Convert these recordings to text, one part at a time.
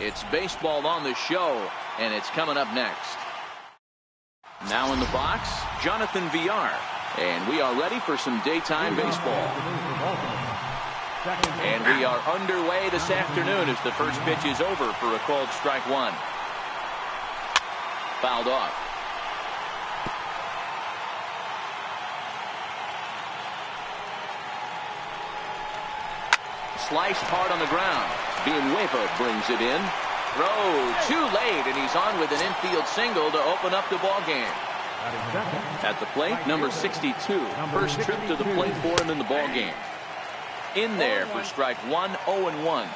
It's baseball on the show, and it's coming up next. Now in the box, Jonathan Villar. And we are ready for some daytime baseball. And we are underway this afternoon as the first pitch is over for a called strike one. Fouled off. Sliced hard on the ground. Villanueva brings it in. Throw too late, and he's on with an infield single to open up the ball game. At the plate, number 62. First trip to the plate for him in the ball game. In there for strike one, 0-1.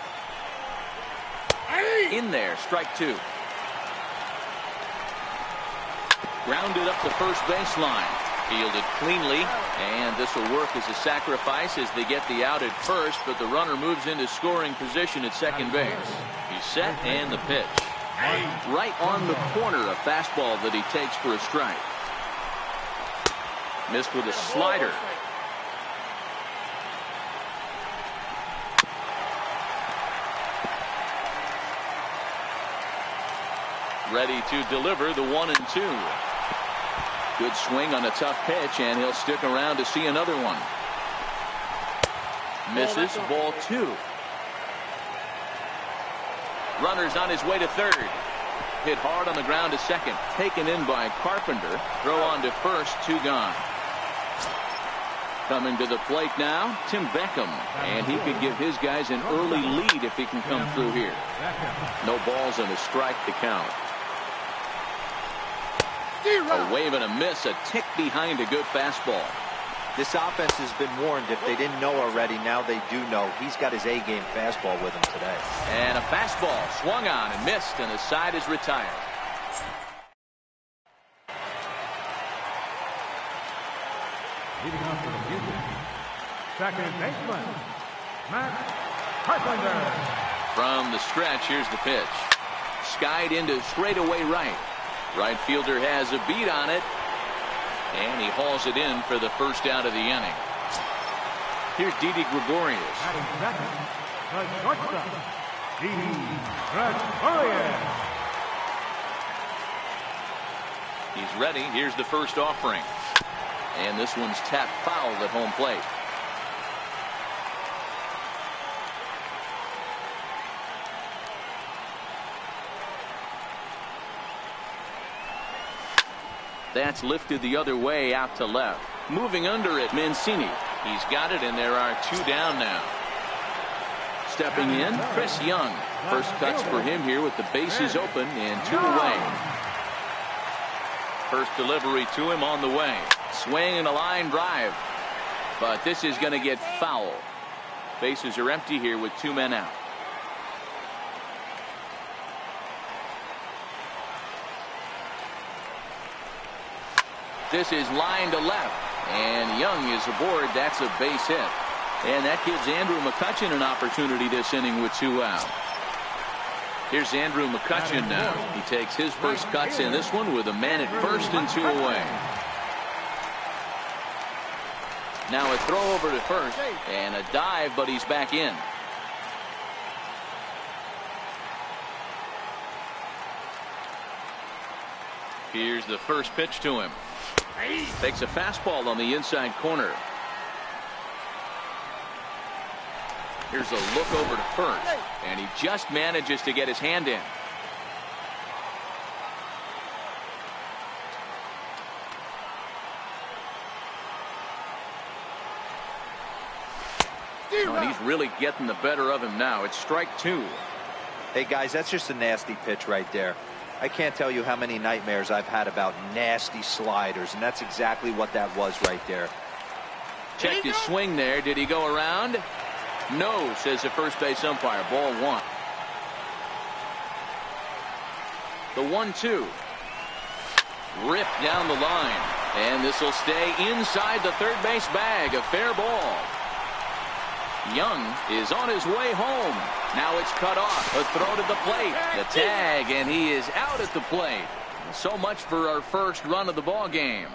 In there, strike two. Grounded up the first baseline. Fielded cleanly, and this will work as a sacrifice as they get the out at first, but the runner moves into scoring position at second base. He's set, and the pitch. Right on the corner, a fastball that he takes for a strike. Missed with a slider. Ready to deliver the 1-2. Good swing on a tough pitch, and he'll stick around to see another one. Misses, ball two. Runner's on his way to third. Hit hard on the ground to second. Taken in by Carpenter. Throw on to first, two gone. Coming to the plate now, Tim Beckham. And he could give his guys an early lead if he can come through here. No balls and a strike to count. A wave and a miss, a tick behind a good fastball. This offense has been warned. If they didn't know already, now they do know. He's got his A-game fastball with him today. And a fastball swung on and missed, and the side is retired. Leading off for the Houston, second baseman, Matt Carpenter. From the stretch, here's the pitch. Skied into straightaway right. Right fielder has a beat on it, and he hauls it in for the first out of the inning. Here's Didi Gregorius. Batting second, the shortstop, Didi Gregorius. He's ready. Here's the first offering. And this one's tapped foul at home plate. That's lifted the other way out to left. Moving under it, Mancini. He's got it, and there are two down now. Stepping in, Chris Young. First cuts for him here with the bases open and two away. First delivery to him on the way. Swing and a line drive. But this is going to get foul. Bases are empty here with two men out. This is line to left, and Young is aboard. That's a base hit. And that gives Andrew McCutchen an opportunity this inning with two out. Here's Andrew McCutchen now. He takes his first cuts in this one with a man at first and two away. Now a throw over to first, and a dive, but he's back in. Here's the first pitch to him. Takes a fastball on the inside corner. Here's a look over to first, and he just manages to get his hand in. And he's really getting the better of him now. It's strike two. Hey, guys, that's just a nasty pitch right there. I can't tell you how many nightmares I've had about nasty sliders, and that's exactly what that was right there. Checked his swing there. Did he go around? No, says the first base umpire. Ball one. The 1-2. Ripped down the line. And this will stay inside the third base bag. A fair ball. Young is on his way home. Now it's cut off. A throw to the plate. The tag, and he is out at the plate. So much for our first run of the ball game.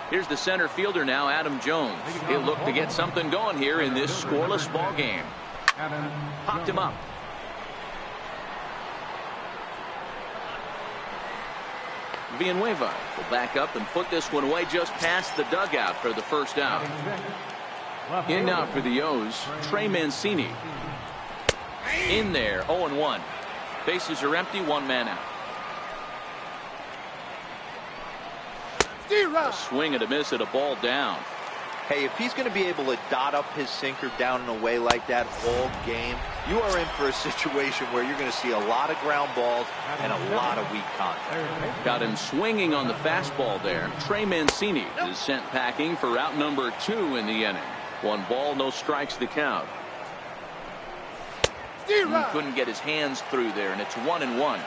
Here's the center fielder now, Adam Jones. He'll look to get something going here in this scoreless ball game. Popped him up. Villanueva will back up and put this one away just past the dugout for the first out. In now for the O's, Trey Mancini. In there, 0-1. Bases are empty, one man out. A swing and a miss at a ball down. Hey, if he's going to be able to dot up his sinker down and away like that all game, you are in for a situation where you're going to see a lot of ground balls and a lot of weak contact. Got him swinging on the fastball there. Trey Mancini is sent packing for out number 2 in the inning. 1 ball, no strikes to count. He couldn't get his hands through there, and it's 1-1.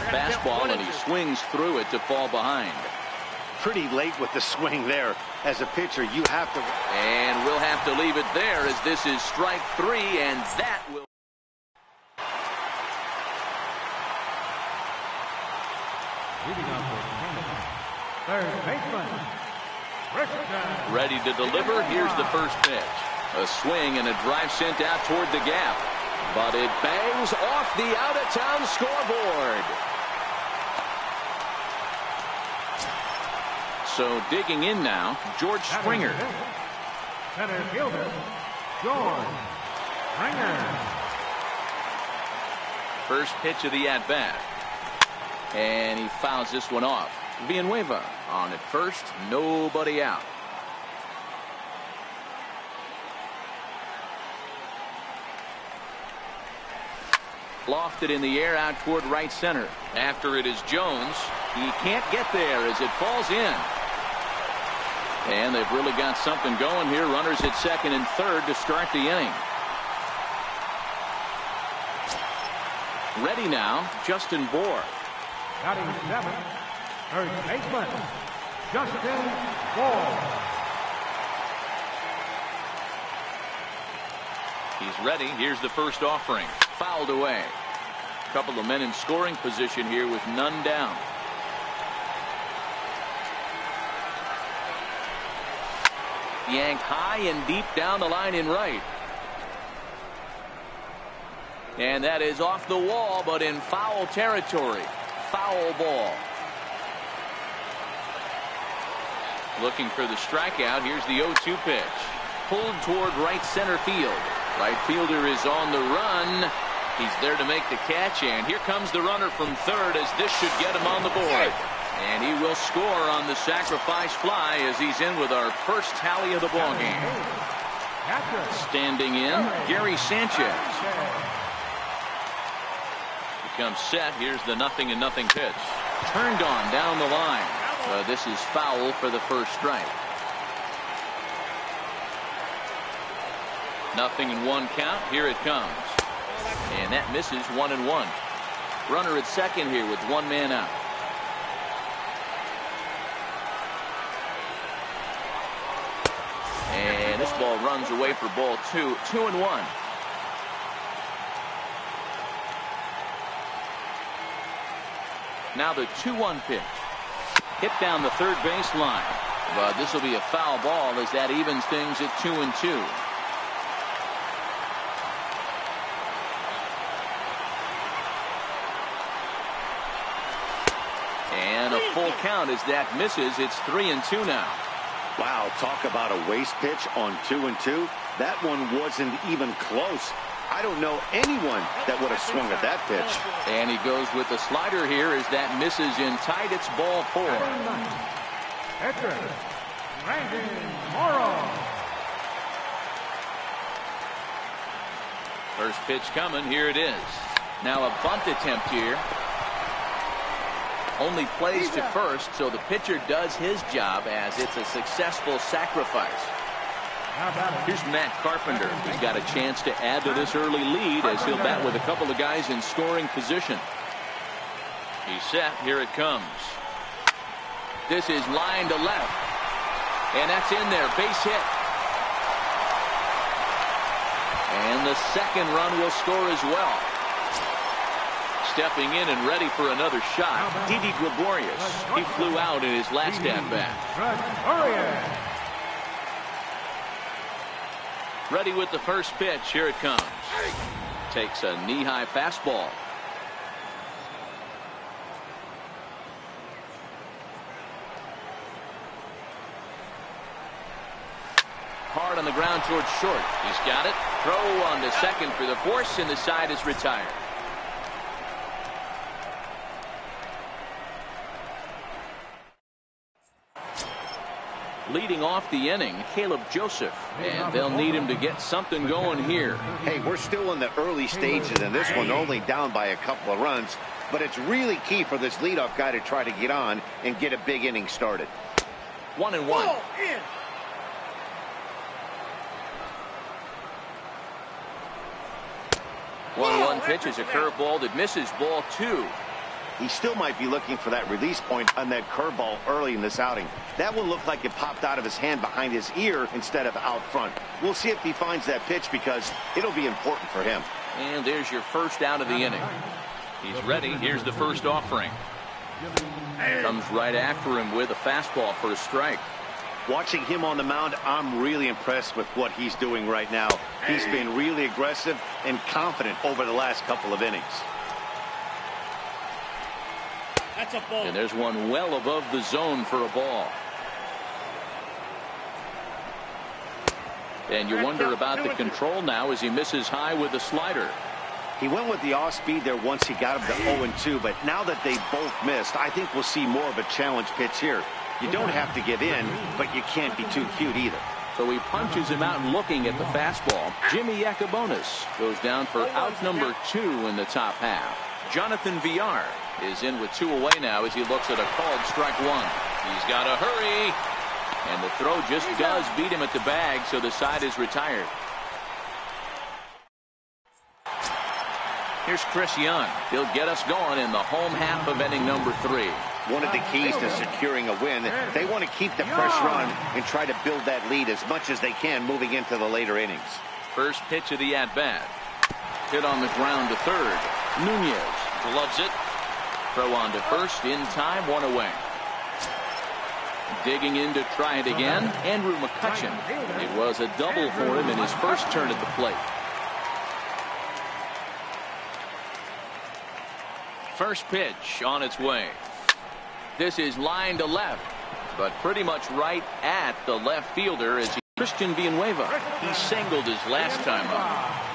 Fastball, and he swings through it to fall behind. Pretty late with the swing there. As a pitcher, you have to. And we'll have to leave it there as this is strike 3, and that will. Third baseman, Richardson. Ready to deliver. Here's the first pitch. A swing and a drive sent out toward the gap. But it bangs off the out-of-town scoreboard. So digging in now, George Springer. Center fielder, George Springer. First pitch of the at-bat. And he fouls this one off. Villanueva on at first, nobody out. Lofted in the air out toward right center. After it is Jones. He can't get there as it falls in. And they've really got something going here. Runners at second and third to start the inning. Ready now, Justin Bohr. Batting 7, third baseman, Justin Bohr. He's ready. Here's the first offering. Fouled away. A couple of men in scoring position here with none down. Yanked high and deep down the line in right. And that is off the wall, but in foul territory. Foul ball. Looking for the strikeout. Here's the 0-2 pitch. Pulled toward right center field. Right fielder is on the run. He's there to make the catch, and here comes the runner from third as this should get him on the board. And he will score on the sacrifice fly as he's in with our first tally of the ballgame. Standing in, Gary Sanchez. Becomes set. Here's the 0-0 pitch. Turned on down the line. This is foul for the first strike. 0-1 count. Here it comes. And that misses. 1-1. Runner at second here with one man out. And this ball runs away for ball 2. 2-1. Now the 2-1 pitch. Hit down the third base line. But this will be a foul ball as that evens things at 2-2. And a full count as that misses. It's 3-2 now. Wow, talk about a waste pitch on 2-2. That one wasn't even close. I don't know anyone that would have swung at that pitch. And he goes with the slider here as that misses in tight. It's ball 4. Brandon Morrow. First pitch coming. Here it is. Now a bunt attempt here. Only plays to first, so the pitcher does his job as it's a successful sacrifice. Here's Matt Carpenter. He's got a chance to add to this early lead as he'll bat with a couple of guys in scoring position. He's set. Here it comes. This is line to left. And that's in there. Base hit. And the second run will score as well. Stepping in and ready for another shot, Didi Gregorius. He flew out in his last at-bat. Ready with the first pitch. Here it comes. Takes a knee-high fastball. Hard on the ground towards short. He's got it. Throw on to second for the force, and the side is retired. Leading off the inning, Caleb Joseph, and they'll need him to get something going here. Hey, we're still in the early stages in this one, only down by a couple of runs, but it's really key for this leadoff guy to try to get on and get a big inning started. 1-1. 1-1 pitch is a curveball that misses, ball 2. He still might be looking for that release point on that curveball early in this outing. That one looked like it popped out of his hand behind his ear instead of out front. We'll see if he finds that pitch because it'll be important for him. And there's your first out of the inning. He's ready. Here's the first offering. Comes right after him with a fastball for a strike. Watching him on the mound, I'm really impressed with what he's doing right now. He's been really aggressive and confident over the last couple of innings. That's a ball. And there's one well above the zone for a ball. And you wonder about the control now as he misses high with the slider. He went with the off speed there once he got him to 0-2, but now that they both missed, I think we'll see more of a challenge pitch here. You don't have to give in, but you can't be too cute either. So he punches him out looking at the fastball. Jimmy Yacobonis goes down for out number 2 in the top half. Jonathan Villar is in with 2 away now as he looks at a called strike 1. He's got to hurry. And the throw just does beat him at the bag, so the side is retired. Here's Chris Young. He'll get us going in the home half of inning number 3. One of the keys to securing a win, they want to keep the pressure on and try to build that lead as much as they can moving into the later innings. First pitch of the at-bat. Hit on the ground to third. Nunez gloves it. Throw on to first in time, 1 away. Digging in to try it again, Andrew McCutchen. It was a double for him in his first turn at the plate. First pitch on its way. This is line to left, but pretty much right at the left fielder as Christian Villanueva. He singled his last time up.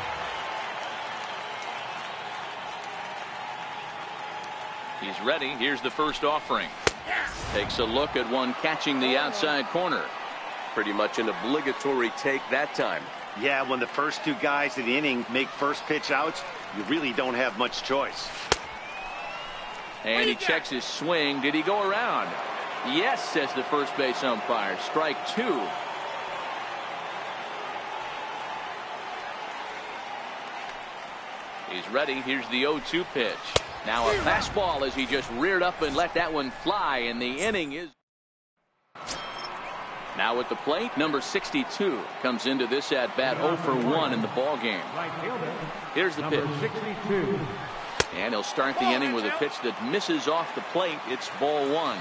He's ready. Here's the first offering. Takes a look at one catching the outside corner. Pretty much an obligatory take that time. Yeah, when the first 2 guys in the inning make first pitch outs, you really don't have much choice. And he checks his swing. Did he go around? Yes, says the first base umpire. Strike 2. He's ready. Here's the 0-2 pitch. Now a fastball as he just reared up and let that one fly, and the inning is. Now at the plate, number 62 comes into this at bat 0 for 1 in the ball game. Here's the pitch. 62. And he'll start the inning with a pitch that misses off the plate. It's ball 1.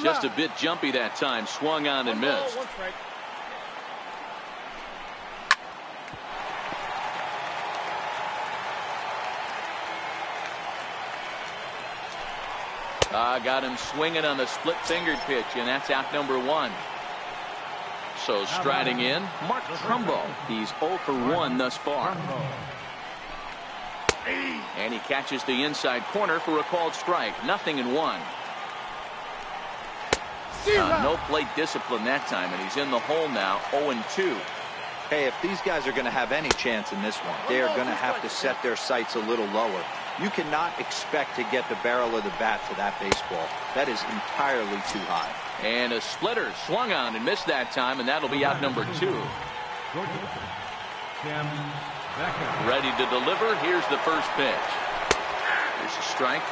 Just a bit jumpy that time. Swung on and missed. Got him swinging on the split-fingered pitch, and that's out number 1. So striding in, Mark Trumbo. He's 0 for 1 thus far. And he catches the inside corner for a called strike. 0-1. No plate discipline that time, and he's in the hole now, 0-2. Hey, if these guys are going to have any chance in this one, they are going to have to set their sights a little lower. You cannot expect to get the barrel of the bat to that baseball. That is entirely too high. And a splitter swung on and missed that time, and that'll be out number 2. Ready to deliver. Here's the first pitch. Here's a strike.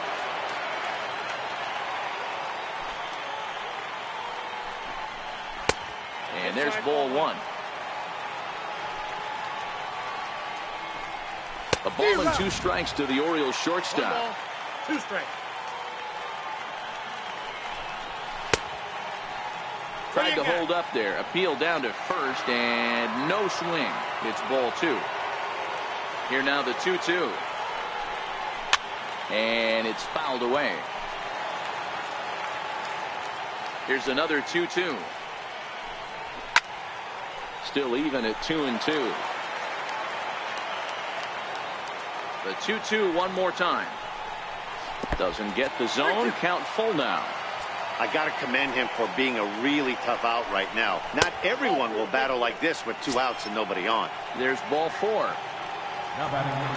And there's ball 1. A ball and 2 strikes to the Orioles shortstop. 2 strikes. Tried to hold up there. Appeal down to first, and no swing. It's ball 2. Here now the 2-2. And it's fouled away. Here's another 2-2. Still even at 2-2. The 2-2 one more time. Doesn't get the zone. Count full now. I got to commend him for being a really tough out right now. Not everyone will battle like this with 2 outs and nobody on. There's ball 4.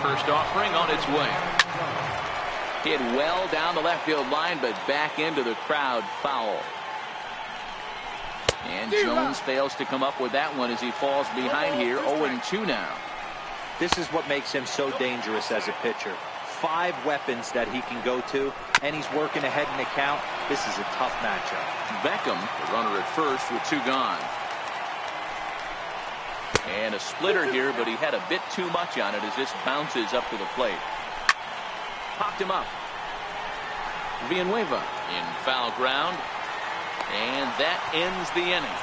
First offering on its way. Hit well down the left field line, but back into the crowd. Foul. And Jones fails to come up with that one as he falls behind here. 0-2 now. This is what makes him so dangerous as a pitcher. 5 weapons that he can go to, and he's working ahead in the count. This is a tough matchup. Beckham, the runner at first with 2 gone. And a splitter here, but he had a bit too much on it as this bounces up to the plate. Popped him up. Villanueva in foul ground. And that ends the inning.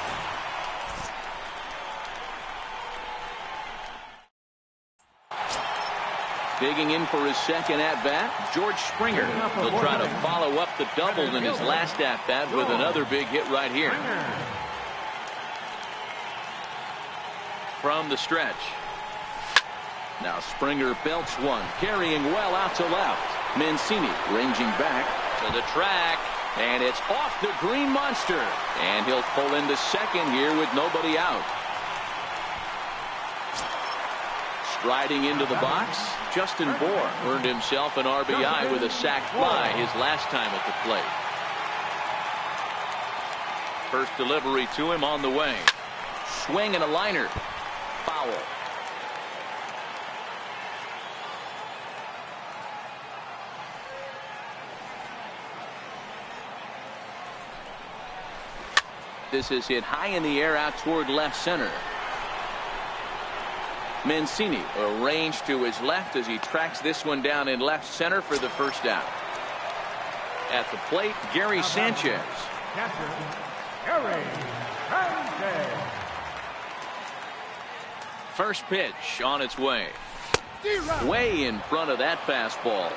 Digging in for his second at-bat, George Springer. He'll try to follow up the double in his last at-bat with another big hit right here. From the stretch. Now Springer belts one, carrying well out to left. Mancini ranging back to the track, and it's off the green monster. And he'll pull into second here with nobody out. Striding into the box, Justin Bohr earned himself an RBI with a sac fly his last time at the plate. First delivery to him on the way. Swing and a liner. Foul. This is hit high in the air out toward left center. Mancini arranged to his left as he tracks this one down in left center for the first out. At the plate, Gary Sanchez. First pitch on its way. Way in front of that fastball.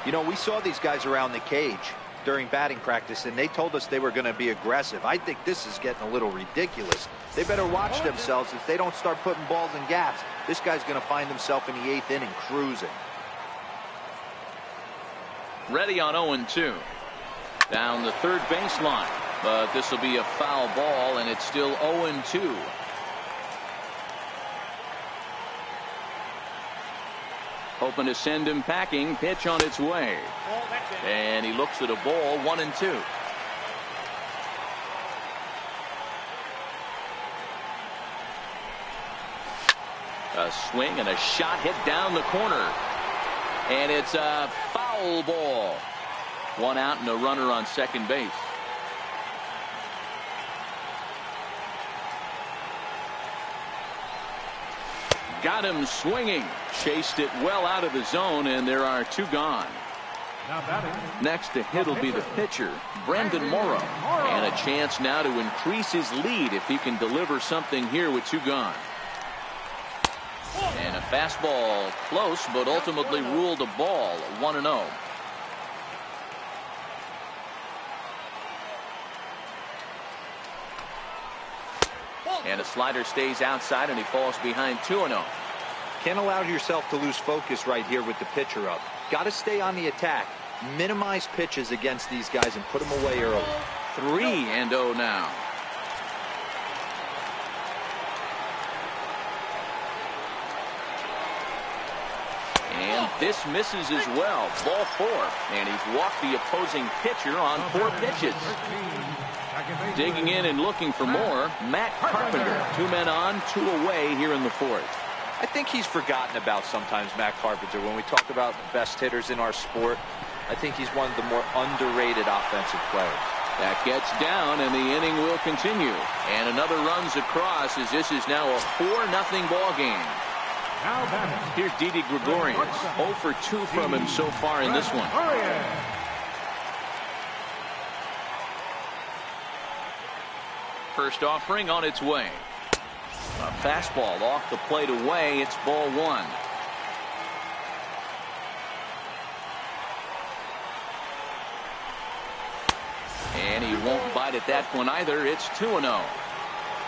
You know, we saw these guys around the cage during batting practice, and they told us they were going to be aggressive. I think this is getting a little ridiculous. They better watch themselves if they don't start putting balls in gaps. This guy's going to find himself in the 8th inning cruising. Ready on 0-2. Down the third baseline, but this will be a foul ball, and it's still 0-2. Hoping to send him packing. Pitch on its way. And he looks at a ball. 1-2. A swing and a shot hit down the corner. And it's a foul ball. 1 out and a runner on second base. Got him swinging. Chased it well out of the zone, and there are 2 gone. Next to hit will be the pitcher, Brandon Morrow. And a chance now to increase his lead if he can deliver something here with 2 gone. And a fastball close, but ultimately ruled a ball. 1-0. And a slider stays outside, and he falls behind 2-0. Can't allow yourself to lose focus right here with the pitcher up. Got to stay on the attack. Minimize pitches against these guys and put them away early. 3-0 now. And this misses as well. Ball 4. And he's walked the opposing pitcher on 4 pitches. Digging in and looking for more, Matt Carpenter. 2 men on, 2 away here in the 4th. I think he's forgotten about sometimes, Matt Carpenter. When we talk about the best hitters in our sport, I think he's one of the more underrated offensive players. That gets down, and the inning will continue. And another runs across as this is now a 4-0 ball game. Here's Didi Gregorius. 0 for 2 from him so far in this one. First offering on its way. A fastball off the plate away. It's ball one. And he won't bite at that one either. It's 2-0.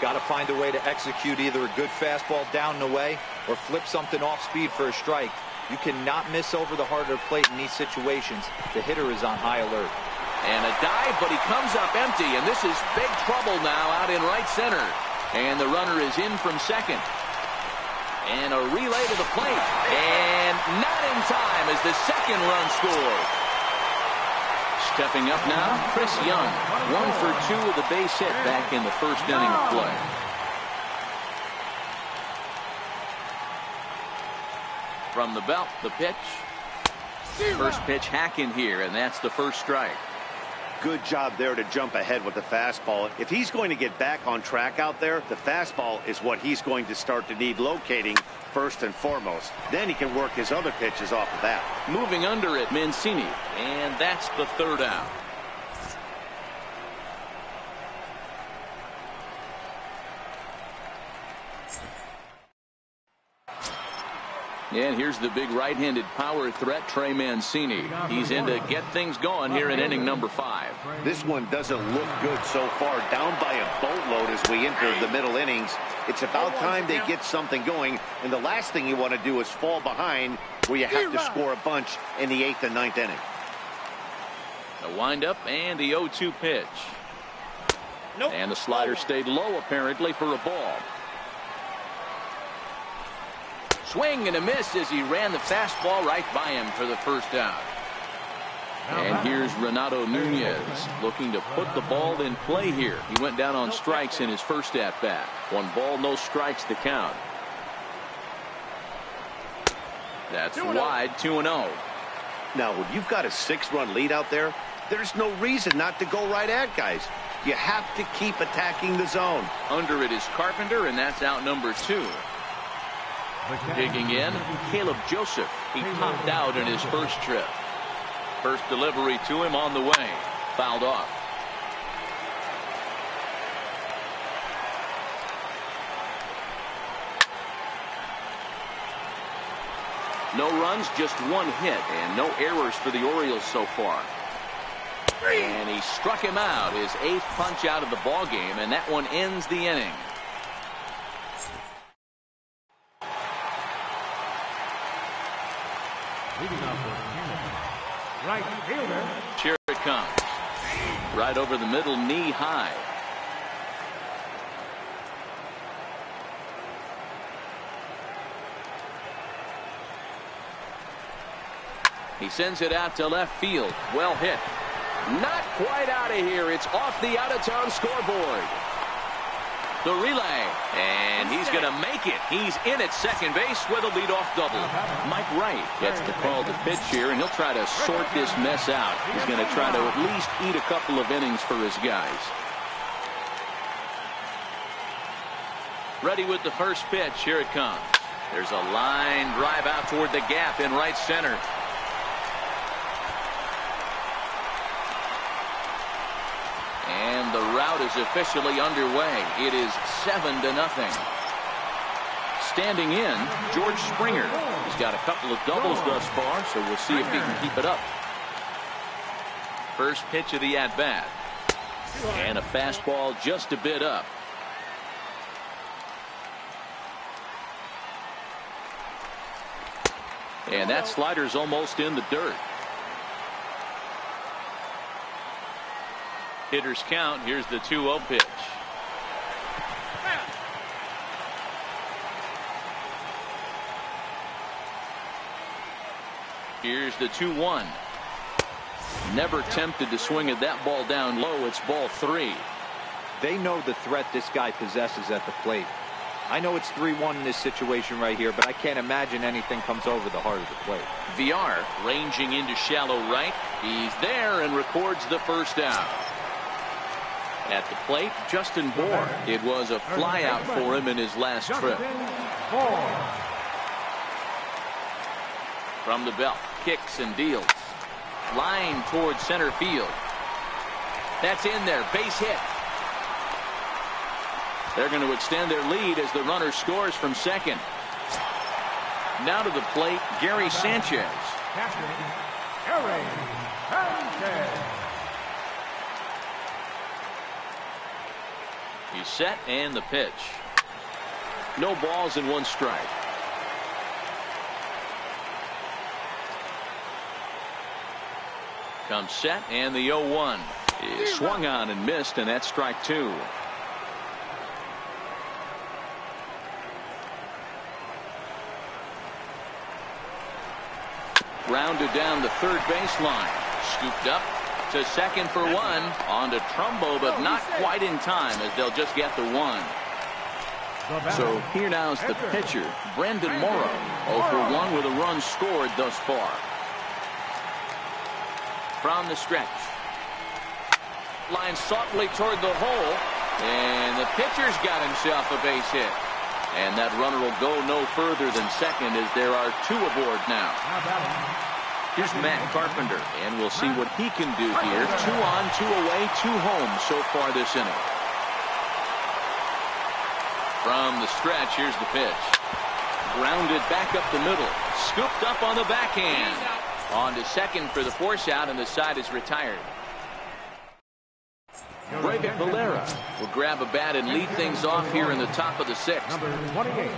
Got to find a way to execute either a good fastball down and away or flip something off speed for a strike. You cannot miss over the heart of the plate in these situations. The hitter is on high alert. And a dive, but he comes up empty, and this is big trouble now out in right center. And the runner is in from second. And a relay to the plate. And not in time as the second run scored. Stepping up now, Chris Young. 1 for 2 with a base hit back in the first inning of play. From the belt, the pitch. First pitch hacking here, and that's the first strike. Good job there to jump ahead with the fastball. If he's going to get back on track out there, the fastball is what he's going to start to need locating first and foremost. Then he can work his other pitches off of that. Moving under it, Mancini, and that's the third out. And here's the big right-handed power threat, Trey Mancini. He's in to get things going here in inning number 5. This one doesn't look good so far. Down by a boatload as we enter the middle innings. It's about time they get something going. And the last thing you want to do is fall behind where you have to score a bunch in the 8th and 9th inning. A windup and the 0-2 pitch. And the slider stayed low apparently for a ball. Swing and a miss as he ran the fastball right by him for the first out. And here's Renato Nunez looking to put the ball in play here. He went down on strikes in his first at bat. 1 ball, no strikes to count. That's wide, 2-0. Now, when you've got a 6-run lead out there, there's no reason not to go right at guys. You have to keep attacking the zone. Under it is Carpenter, and that's out number 2. Digging in, Caleb Joseph. He popped out in his first trip. First delivery to him on the way. Fouled off. No runs, just 1 hit, and no errors for the Orioles so far. And he struck him out, his 8th punch out of the ball game, and that one ends the inning. Leading off for Canada, right fielder. Here it comes. Right over the middle, knee high. He sends it out to left field. Well hit. Not quite out of here. It's off the out-of-town scoreboard. The relay, and he's going to make it. He's in at second base with a leadoff double. Mike Wright gets the call to pitch here, and he'll try to sort this mess out. He's going to try to at least eat a couple of innings for his guys. Ready with the first pitch. Here it comes. There's a line drive out toward the gap in right center. And the route is officially underway. It is 7-0. Standing in, George Springer. He's got a couple of doubles thus far, so we'll see if he can keep it up. First pitch of the at-bat. And a fastball just a bit up. And that slider's almost in the dirt. Hitters count. Here's the 2-0 pitch. Here's the 2-1. Never tempted to swing at that ball down low. It's ball 3. They know the threat this guy possesses at the plate. I know it's 3-1 in this situation right here, but I can't imagine anything comes over the heart of the plate. VR ranging into shallow right. He's there and records the first out. At the plate, Justin Bohr. It was a flyout for him in his last trip. From the belt, kicks and deals. Line towards center field. That's in there, base hit. They're going to extend their lead as the runner scores from second. Now to the plate, Gary Sanchez. Captain, Gary Sanchez. He's set and the pitch. No balls and 1 strike. Comes set and the 0-1 is swung on and missed, and that's strike 2. Rounded down the third baseline. Scooped up to second for 1. On to Trumbo, but not quite in time as they'll just get the 1. So here now is the pitcher, Brendan Morrow. 0 for 1 with a run scored thus far. From the stretch. Line softly toward the hole. And the pitcher's got himself a base hit. And that runner will go no further than second as there are 2 aboard now. Here's Matt Carpenter, and we'll see what he can do here. 2 on, 2 away, 2 home so far this inning. From the stretch, here's the pitch. Grounded back up the middle. Scooped up on the backhand. On to second for the force out, and the side is retired. Brave Valera will grab a bat and lead things off here in the top of the 6th. Number 28.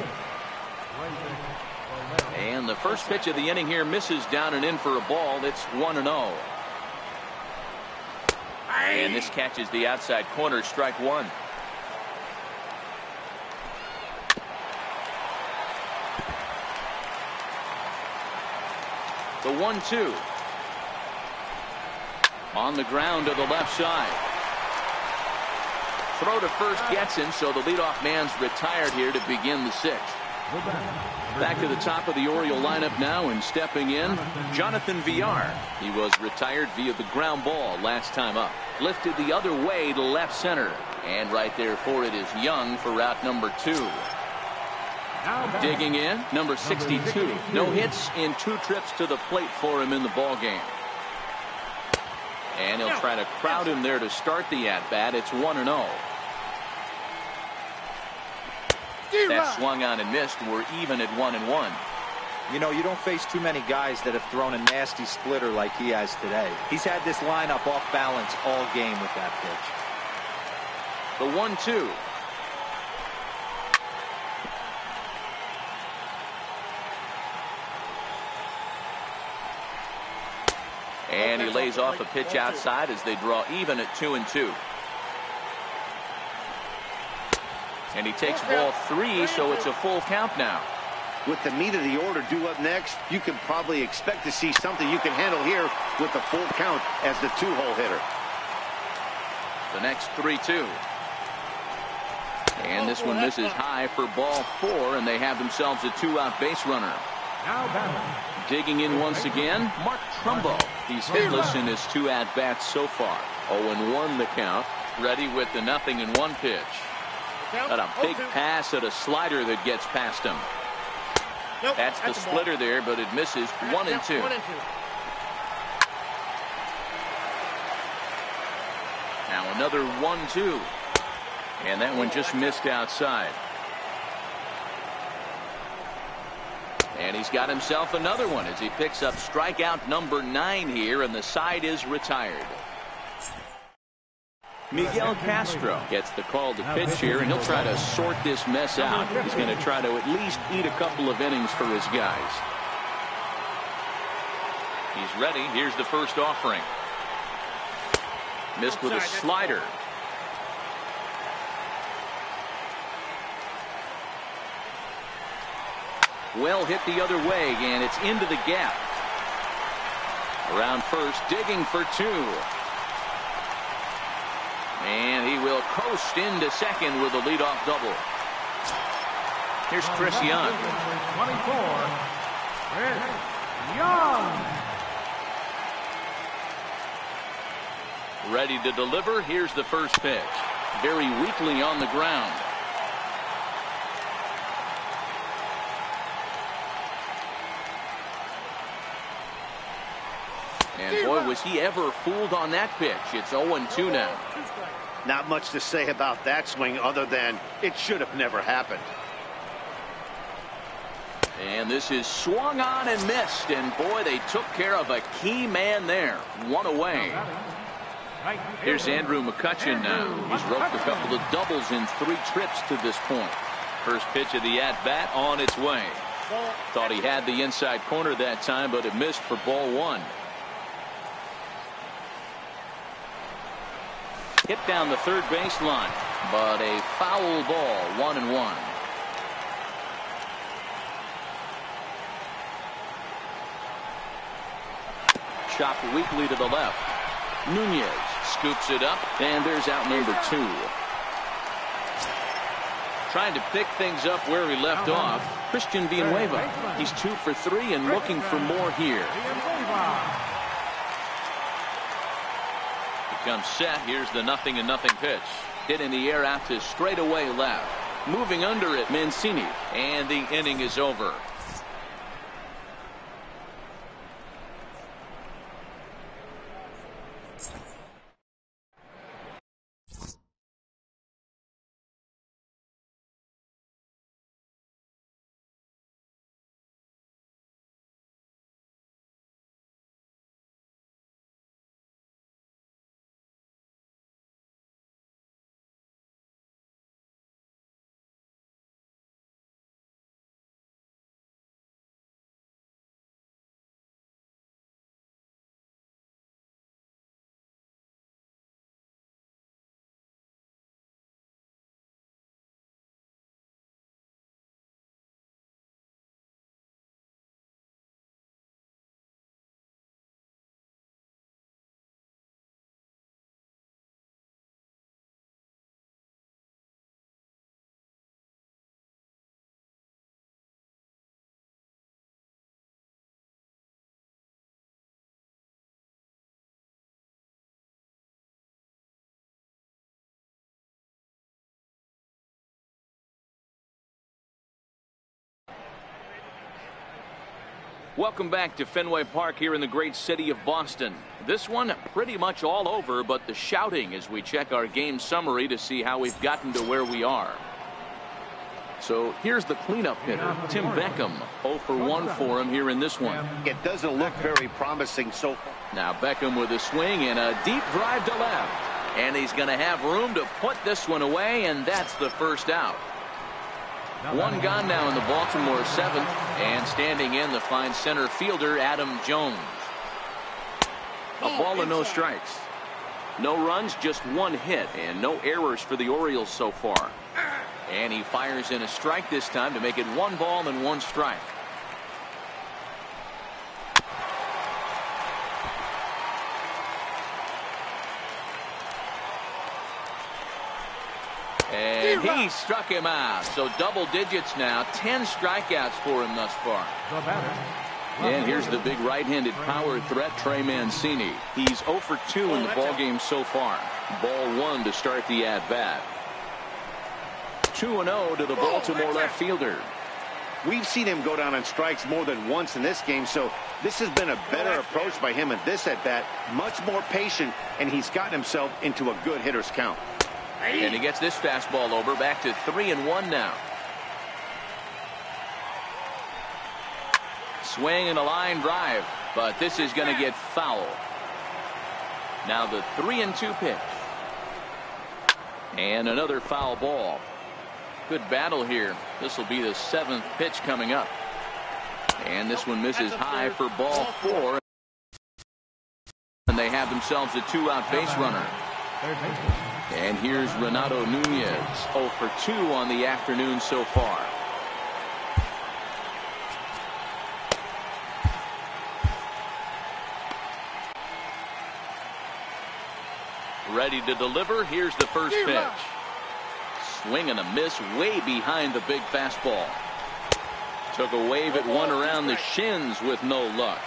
And the first pitch of the inning here misses down and in for a ball. It's 1-0. And this catches the outside corner, strike 1. The 1-2. On the ground to the left side. Throw to first gets him, so the leadoff man's retired here to begin the 6th. Back to the top of the Oriole lineup now, and stepping in, Jonathan Villar. He was retired via the ground ball last time up. Lifted the other way to left center. And right there for it is Young for route number 2. Digging in, number 62. No hits in 2 trips to the plate for him in the ball game. And he'll try to crowd him there to start the at-bat. It's 1-0. That swung on and missed. We're even at 1-1. You know, you don't face too many guys that have thrown a nasty splitter like he has today. He's had this lineup off balance all game with that pitch. The 1-2. And he lays off a pitch outside as they draw even at 2-2. And he takes ball 3, so it's a full count now. With the meat of the order due up next, you can probably expect to see something you can handle here with the full count as the 2-hole hitter. The next 3-2. And this one misses high for ball 4, and they have themselves a 2-out base runner. Digging in once again, Mark Trumbo. He's hitless in his 2 at-bats so far. 0-1 the count. Ready with the 0-1 pitch. Got a big pass at a slider that gets past him. That's the splitter there, but it misses. 1-2. Now another 1-2. And that one just missed outside. And he's got himself another one as he picks up strikeout number 9 here, and the side is retired. Miguel Castro gets the call to pitch here, and he'll try to sort this mess out. He's going to try to at least eat a couple of innings for his guys. He's ready. Here's the first offering. Missed with a slider. Well hit the other way, and it's into the gap. Around first, digging for 2. And he will coast into second with a leadoff double. Here's Chris Young. 24, Chris Young. Ready to deliver. Here's the first pitch. Very weakly on the ground. And boy, was he ever fooled on that pitch. It's 0-2 now. Not much to say about that swing other than it should have never happened. And this is swung on and missed. And boy, they took care of a key man there. One away. Here's Andrew McCutchen now. He's roped a couple of doubles in 3 trips to this point. First pitch of the at-bat on its way. Thought he had the inside corner that time, but it missed for ball 1. Hit down the third baseline, but a foul ball, 1-1. Chopped weakly to the left. Nunez scoops it up, and there's out number 2. Trying to pick things up where he left off. Christian Villanueva. He's 2 for 3 and looking for more here. He comes set. Here's the 0-0 pitch. Hit in the air out to straightaway left. Moving under it, Mancini. And the inning is over. Welcome back to Fenway Park here in the great city of Boston. This one pretty much all over, but the shouting as we check our game summary to see how we've gotten to where we are. So here's the cleanup hitter, Tim Beckham. 0 for 1 for him here in this one. It doesn't look very promising so far. Now Beckham with a swing and a deep drive to left. And he's going to have room to put this one away, and that's the first out. 1 gone now in the Baltimore 7th, and standing in the fine center fielder Adam Jones. A ball and no strikes. No runs, just 1 hit, and no errors for the Orioles so far. And he fires in a strike this time to make it 1 ball and 1 strike. And he struck him out. So double digits now. 10 strikeouts for him thus far. And here's the big right-handed power threat, Trey Mancini. He's 0 for 2 in the ballgame so far. Ball 1 to start the at-bat. 2-0 to the Baltimore left fielder. We've seen him go down on strikes more than once in this game, so this has been a better approach by him at this at-bat. Much more patient, and he's gotten himself into a good hitter's count. And he gets this fastball over, back to 3-1 now. Swing and a line drive, but this is going to get foul. Now the 3-2 pitch. And another foul ball. Good battle here. This will be the 7th pitch coming up. And this one misses high for ball 4. And they have themselves a 2-out base runner. And here's Renato Nunez, 0 for 2 on the afternoon so far. Ready to deliver. Here's the first pitch. Swing and a miss way behind the big fastball. Took a wave at one around the shins with no luck.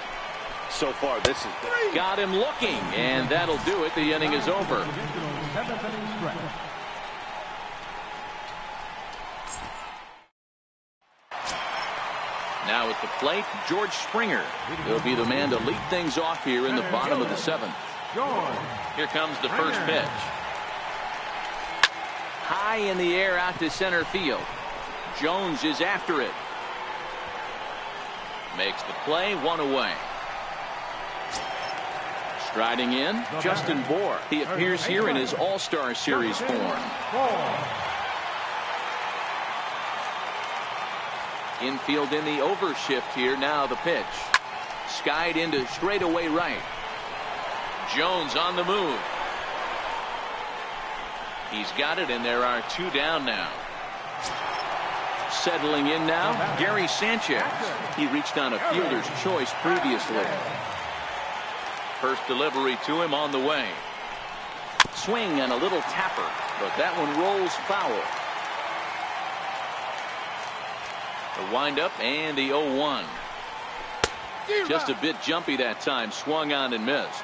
So far, this is got him looking, and that'll do it. The inning is over. Now at the plate, George Springer. He'll be the man to lead things off here in the bottom of the 7th. Here comes the first pitch. High in the air out to center field. Jones is after it. Makes the play, one away. Striding in, Justin Bohr. He appears here in his All-Star Series form. Infield in the overshift here. Now the pitch. Skied into straightaway right. Jones on the move. He's got it, and there are 2 down now. Settling in now, Gary Sanchez. He reached on a fielder's choice previously. First delivery to him on the way. Swing and a little tapper, but that one rolls foul. The windup and the 0-1. Just a bit jumpy that time. Swung on and missed.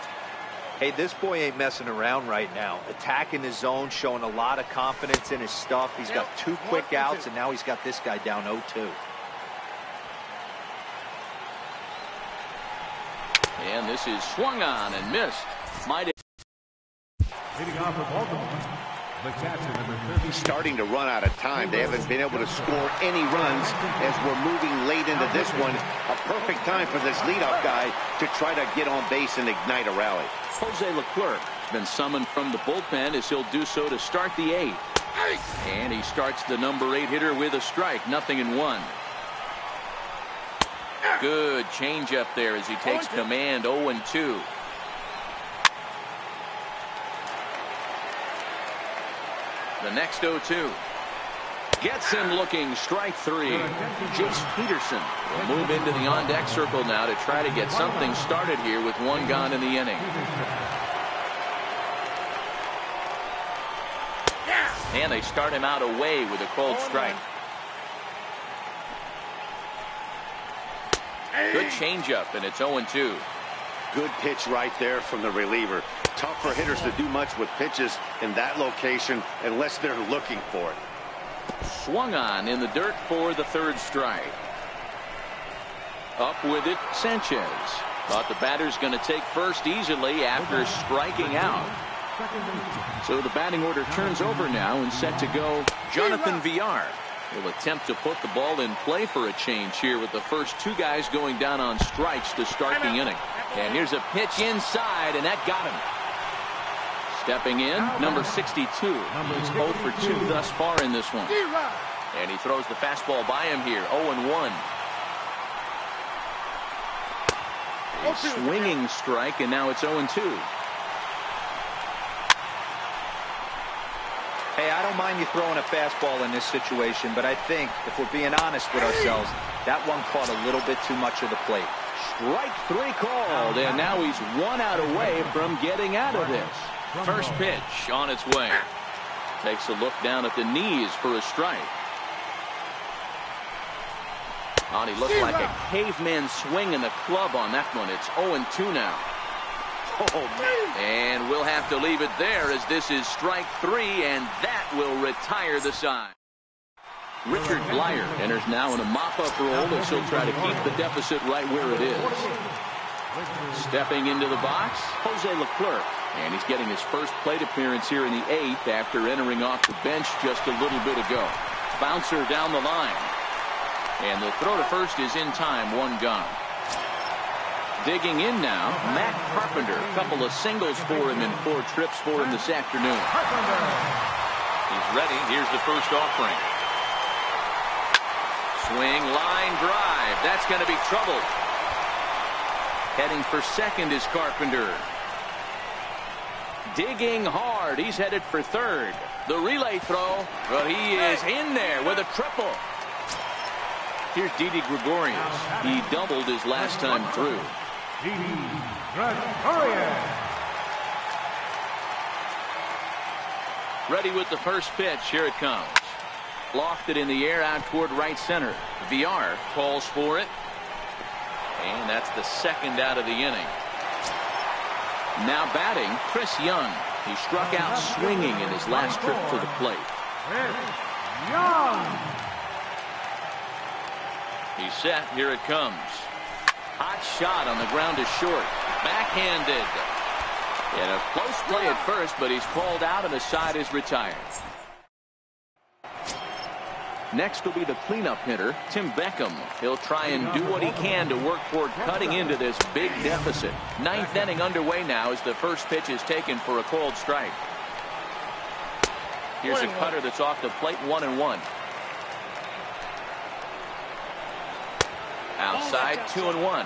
Hey, this boy ain't messing around right now. Attacking the zone, showing a lot of confidence in his stuff. He's got 2 quick outs, and now he's got this guy down 0-2. And this is swung on and missed. Leading off for Baltimore, the catcher, number 30. Starting to run out of time. They haven't been able to score any runs as we're moving late into this one. A perfect time for this leadoff guy to try to get on base and ignite a rally. Jose Leclerc has been summoned from the bullpen as he'll do so to start the 8th. And he starts the number 8 hitter with a strike. 0-1. Good changeup there as he takes command. 0-2. The next 0-2. Gets him looking. Strike 3. Jace Peterson will move into the on-deck circle now to try to get something started here with 1 gone in the inning. And they start him out away with a cold strike. Good changeup, and it's 0-2. Good pitch right there from the reliever. Tough for hitters to do much with pitches in that location unless they're looking for it. Swung on in the dirt for the 3rd strike. Up with it, Sanchez. Thought the batter's going to take first easily after striking out. So the batting order turns over now and set to go. Jonathan Villar will attempt to put the ball in play for a change here with the first 2 guys going down on strikes to start the inning. And here's a pitch inside, and that got him. Stepping in, number 62. He's 0 for 2 thus far in this one. And he throws the fastball by him here. 0-1. A swinging strike, and now it's 0-2. Hey, I don't mind you throwing a fastball in this situation, but I think, if we're being honest with ourselves, that one caught a little bit too much of the plate. Strike 3 called, and now he's 1 out away from getting out of this. First pitch on its way. Takes a look down at the knees for a strike. Oh, he looked like a caveman swinging the club on that one. It's 0-2 now. Oh, man. And we'll have to leave it there as this is strike 3, and that will retire the side. Richard Blyer enters now in a mop-up role as he'll try to keep the deficit right where it is. Stepping into the box, Jose Leclerc. And he's getting his first plate appearance here in the 8th after entering off the bench just a little bit ago. Bouncer down the line. And the throw to first is in time. 1 gone. Digging in now, Matt Carpenter. A couple of singles for him and 4 trips for him this afternoon. He's ready. Here's the first offering. Swing, line drive. That's going to be trouble. Heading for second is Carpenter. Digging hard. He's headed for third. The relay throw, but he is in there with a triple. Here's Didi Gregorius. He doubled his last time through. Didi Gregorius. Ready with the first pitch. Here it comes. Lofted in the air out toward right center. Villar calls for it. And that's the 2nd out of the inning. Now batting, Chris Young. He struck out swinging in his last trip to the plate. Chris Young. He's set. Here it comes. Hot shot on the ground to short. Backhanded. And a close play at first, but he's called out and the side is retired. Next will be the cleanup hitter, Tim Beckham. He'll try and do what he can to work toward cutting into this big deficit. Ninth inning underway now as the first pitch is taken for a called strike. Here's a cutter that's off the plate, 1-1. Outside, 2-1.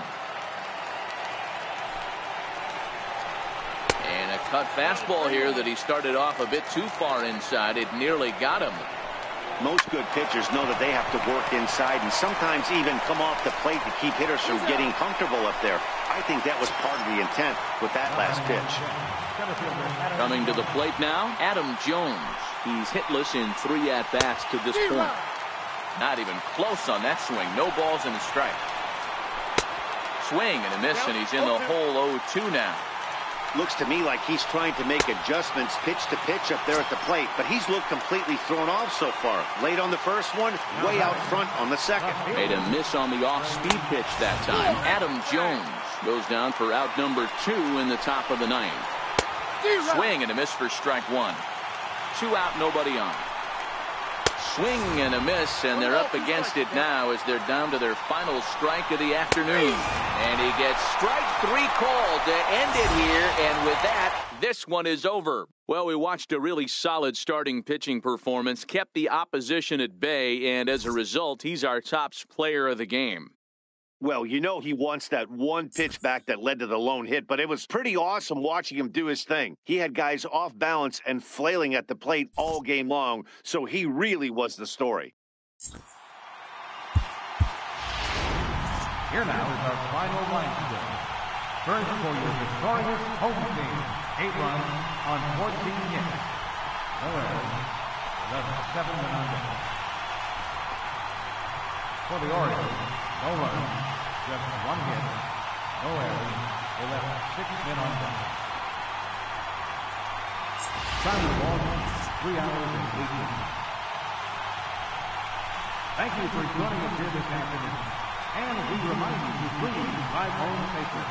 And a cut fastball here that he started off a bit too far inside. It nearly got him. Most good pitchers know that they have to work inside and sometimes even come off the plate to keep hitters from getting comfortable up there. I think that was part of the intent with that last pitch. Coming to the plate now, Adam Jones. He's hitless in 3 at-bats to this point. Not even close on that swing. No balls and a strike. Swing and a miss, and he's in the hole 0-2 now. Looks to me like he's trying to make adjustments pitch to pitch up there at the plate, but he's looked completely thrown off so far. Late on the first one, way out front on the second. Made a miss on the off-speed pitch that time. Adam Jones goes down for out number 2 in the top of the 9th. Swing and a miss for strike 1. 2 out, nobody on. Swing and a miss, and they're up against it now as they're down to their final strike of the afternoon. And he gets strike 3 called to end it here, and with that, this one is over. Well, we watched a really solid starting pitching performance, kept the opposition at bay, and as a result, he's our top player of the game. Well, you know he wants that one pitch back that led to the lone hit, but it was pretty awesome watching him do his thing. He had guys off balance and flailing at the plate all game long, so he really was the story. Here now is our final line today. First for your victorious home team, 8 runs on 14 hits. No errors, left 7 men on base. For the Orioles, no runs, just 1 hit, no errors, they left 6 men on base. Time of ball, 3 hours and 8 minutes. Thank you for joining us here this afternoon. And we remind you to please drive home safely.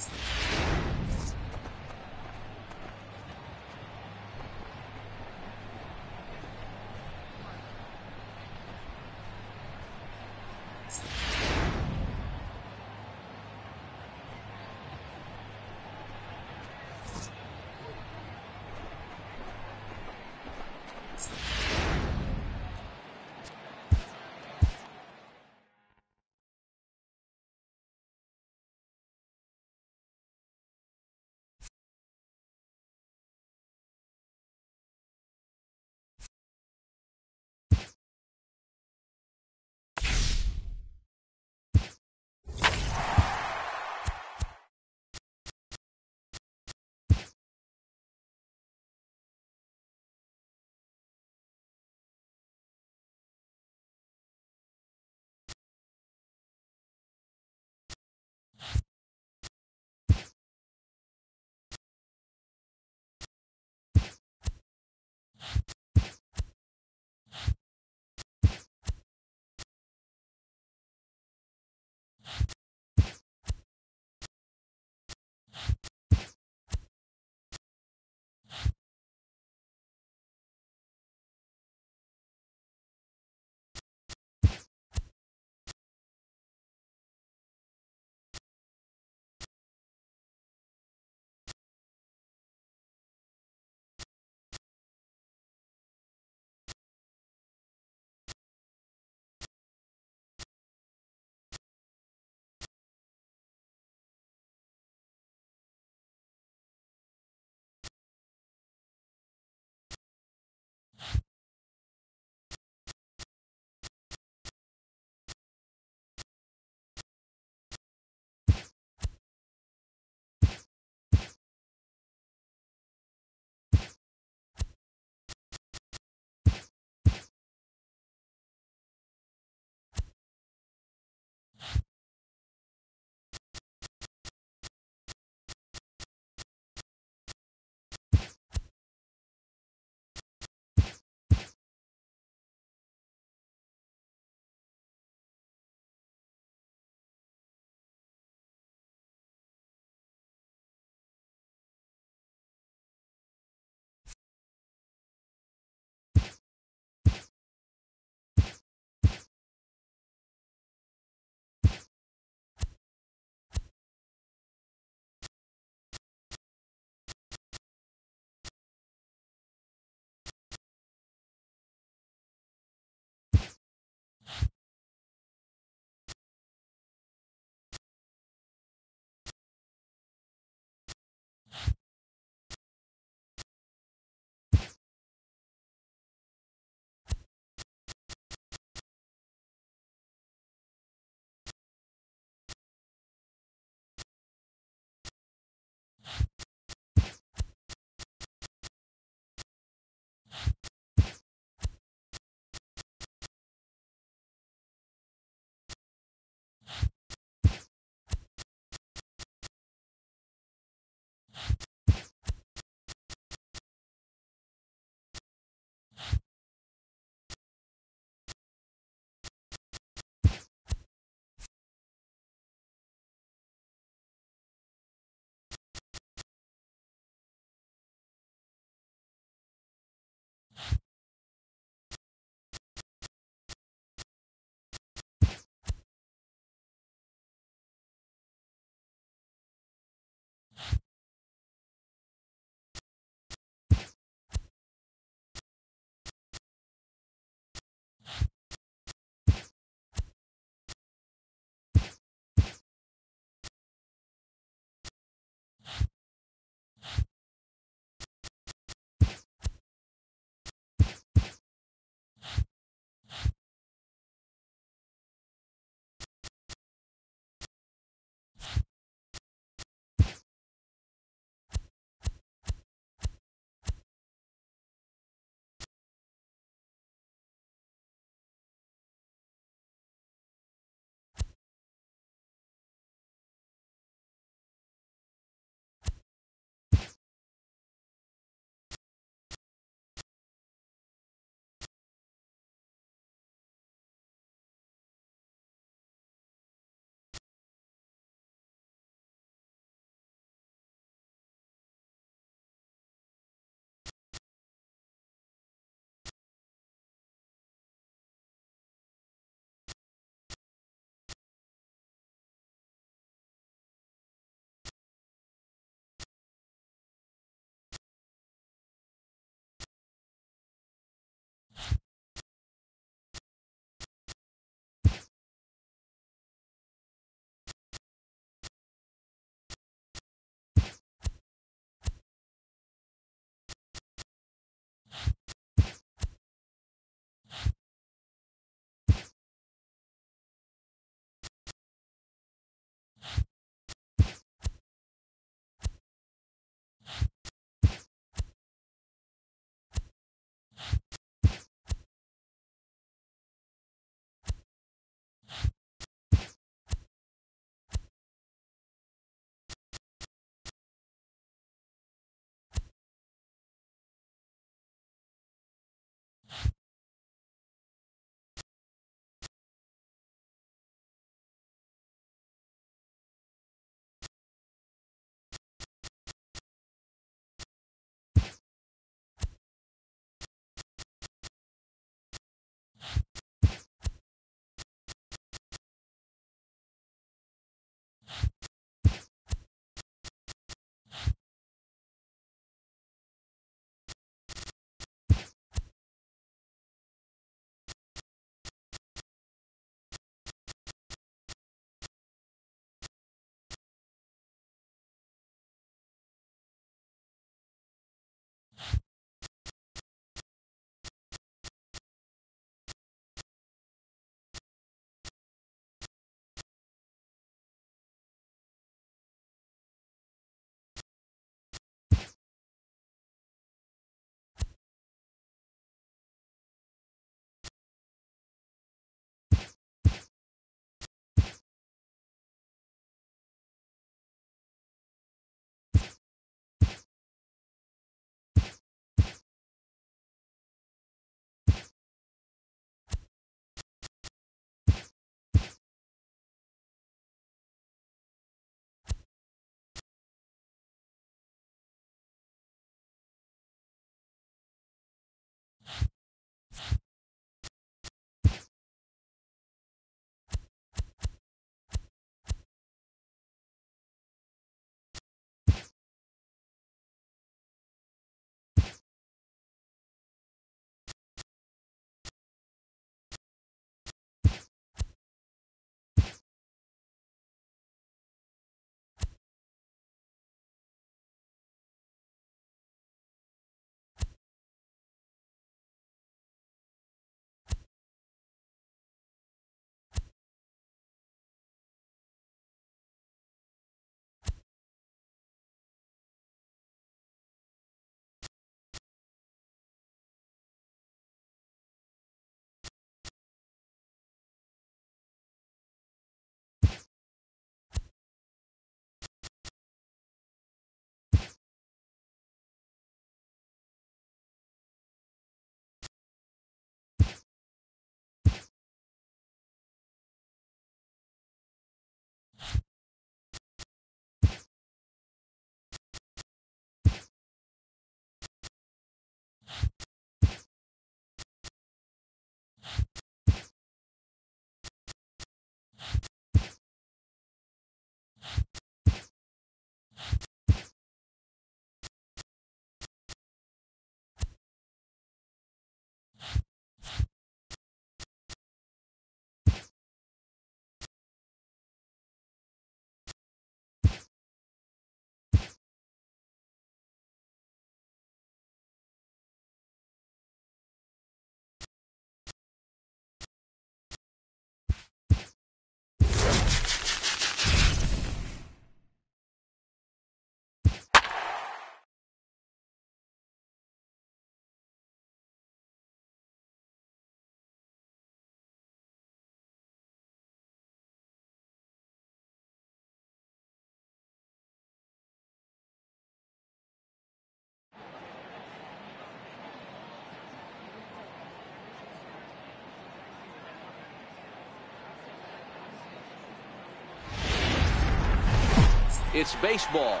It's baseball.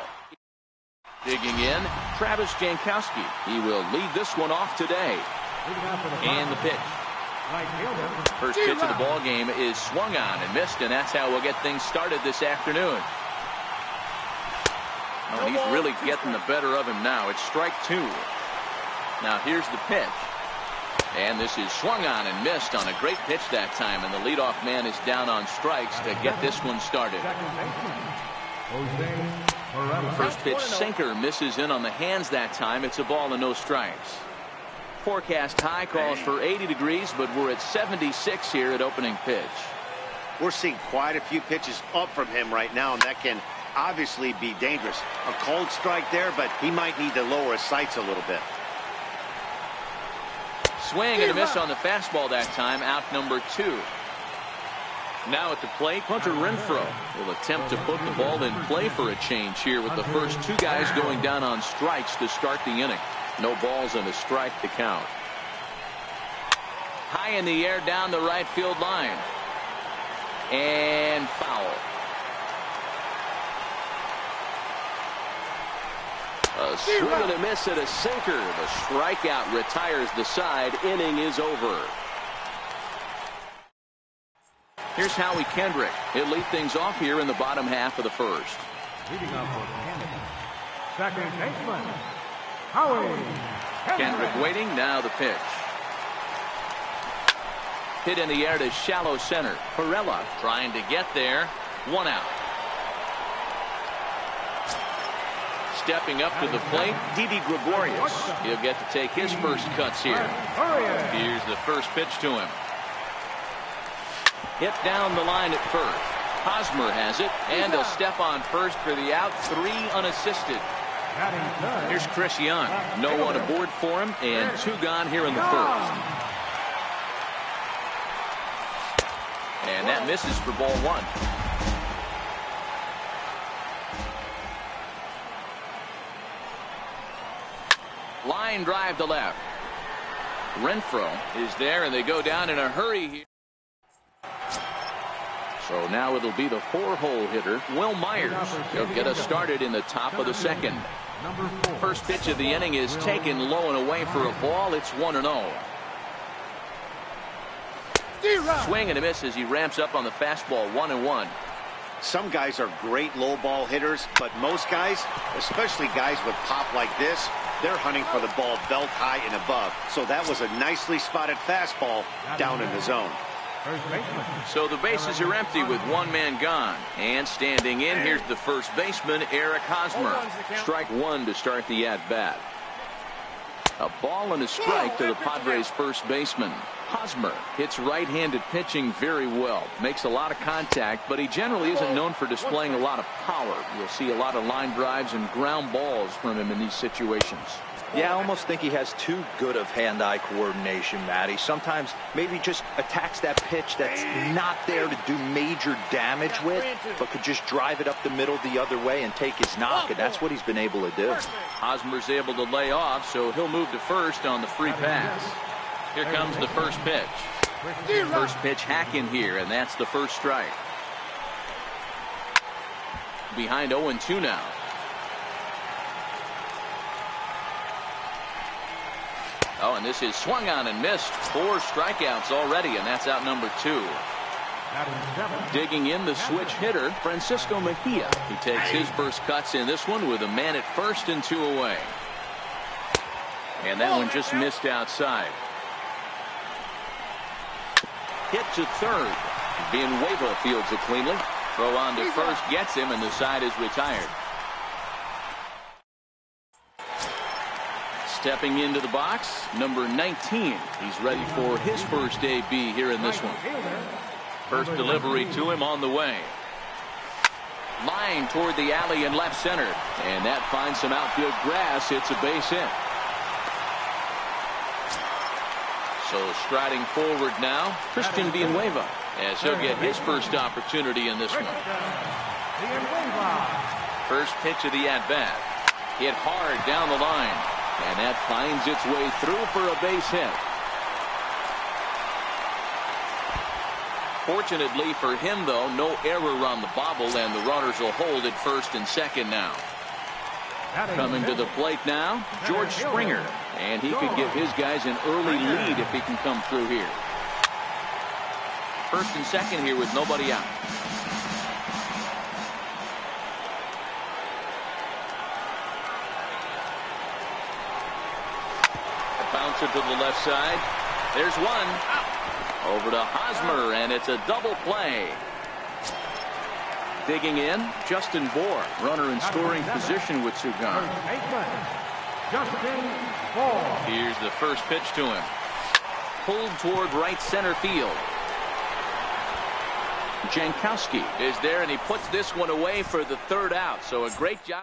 Digging in, Travis Jankowski. He will lead this one off today. And the pitch. First pitch of the ball game is swung on and missed, and that's how we'll get things started this afternoon. Oh, he's really getting the better of him now. It's strike 2. Now here's the pitch. And this is swung on and missed on a great pitch that time, and the leadoff man is down on strikes to get this one started. First pitch sinker misses in on the hands that time. It's a ball and no strikes. Forecast high calls for 80 degrees, but we're at 76 here at opening pitch. We're seeing quite a few pitches up from him right now, and that can obviously be dangerous. A cold strike there, but he might need to lower his sights a little bit. Swing and a miss on the fastball that time. Out number 2. Now at the plate, Hunter Renfroe will attempt to put the ball in play for a change here with the first 2 guys going down on strikes to start the inning. No balls and a strike to count. High in the air down the right field line. And foul. A swing and a miss at a sinker. The strikeout retires the side. Inning is over. Here's Howie Kendrick. He'll lead things off here in the bottom half of the first. Leading off for Canada, second baseman, Howie Kendrick waiting. Now the pitch. Hit in the air to shallow center. Perella trying to get there. 1 out. Stepping up to the plate, Didi Gregorius. He'll get to take his first cuts here. Here's the first pitch to him. Hit down the line at first. Hosmer has it, and a step on first for the out. 3 unassisted. Here's Chris Young. No one aboard for him, and 2 gone here in the first. And that misses for ball 1. Line drive to left. Renfroe is there, and they go down in a hurry here. So now it'll be the 4-hole hitter, Will Myers. He'll get us started in the top of the second. First pitch of the inning is taken low and away for a ball. It's 1-0. Swing and a miss as he ramps up on the fastball. 1-1. Some guys are great low ball hitters, but most guys, especially guys with pop like this, they're hunting for the ball belt high and above. So that was a nicely spotted fastball down in the zone. So the bases are empty with 1 man gone. And standing in, here's the first baseman, Eric Hosmer. Strike 1 to start the at-bat. A ball and a strike to the Padres' first baseman. Hosmer hits right-handed pitching very well. Makes a lot of contact, but he generally isn't known for displaying a lot of power. You'll see a lot of line drives and ground balls from him in these situations. Yeah, I almost think he has too good of hand-eye coordination, Matty. Sometimes maybe just attacks that pitch that's not there to do major damage with, but could just drive it up the middle the other way and take his knock, and that's what he's been able to do. Hosmer's able to lay off, so he'll move to first on the free pass. Here comes the first pitch. First pitch hack in here, and that's the first strike. Behind 0-2 now. Oh, and this is swung on and missed. 4 strikeouts already, and that's out number 2. Digging in the switch hitter, Francisco Mejia. He takes his first cuts in this one with a man at first and 2 away. And that one just missed outside. Hit to third. Villanueva fields it cleanly. Throw on to first gets him, and the side is retired. Stepping into the box, number 19. He's ready for his first AB here in this one. First delivery to him on the way. Line toward the alley in left center. And that finds some outfield grass. It's a base hit. So striding forward now, Christian Villanueva, as he'll get his first opportunity in this one. First pitch of the at-bat. Hit hard down the line. And that finds its way through for a base hit. Fortunately for him, though, no error on the bobble, and the runners will hold at first and second now. Coming to the plate now, George Springer. And he could give his guys an early lead if he can come through here. First and second here with nobody out. Bouncer to the left side. There's one. Over to Hosmer, and it's a double play. Digging in, Justin Bohr, runner in scoring position with two gone. Here's the first pitch to him. Pulled toward right center field. Jankowski is there, and he puts this one away for the third out. So a great job.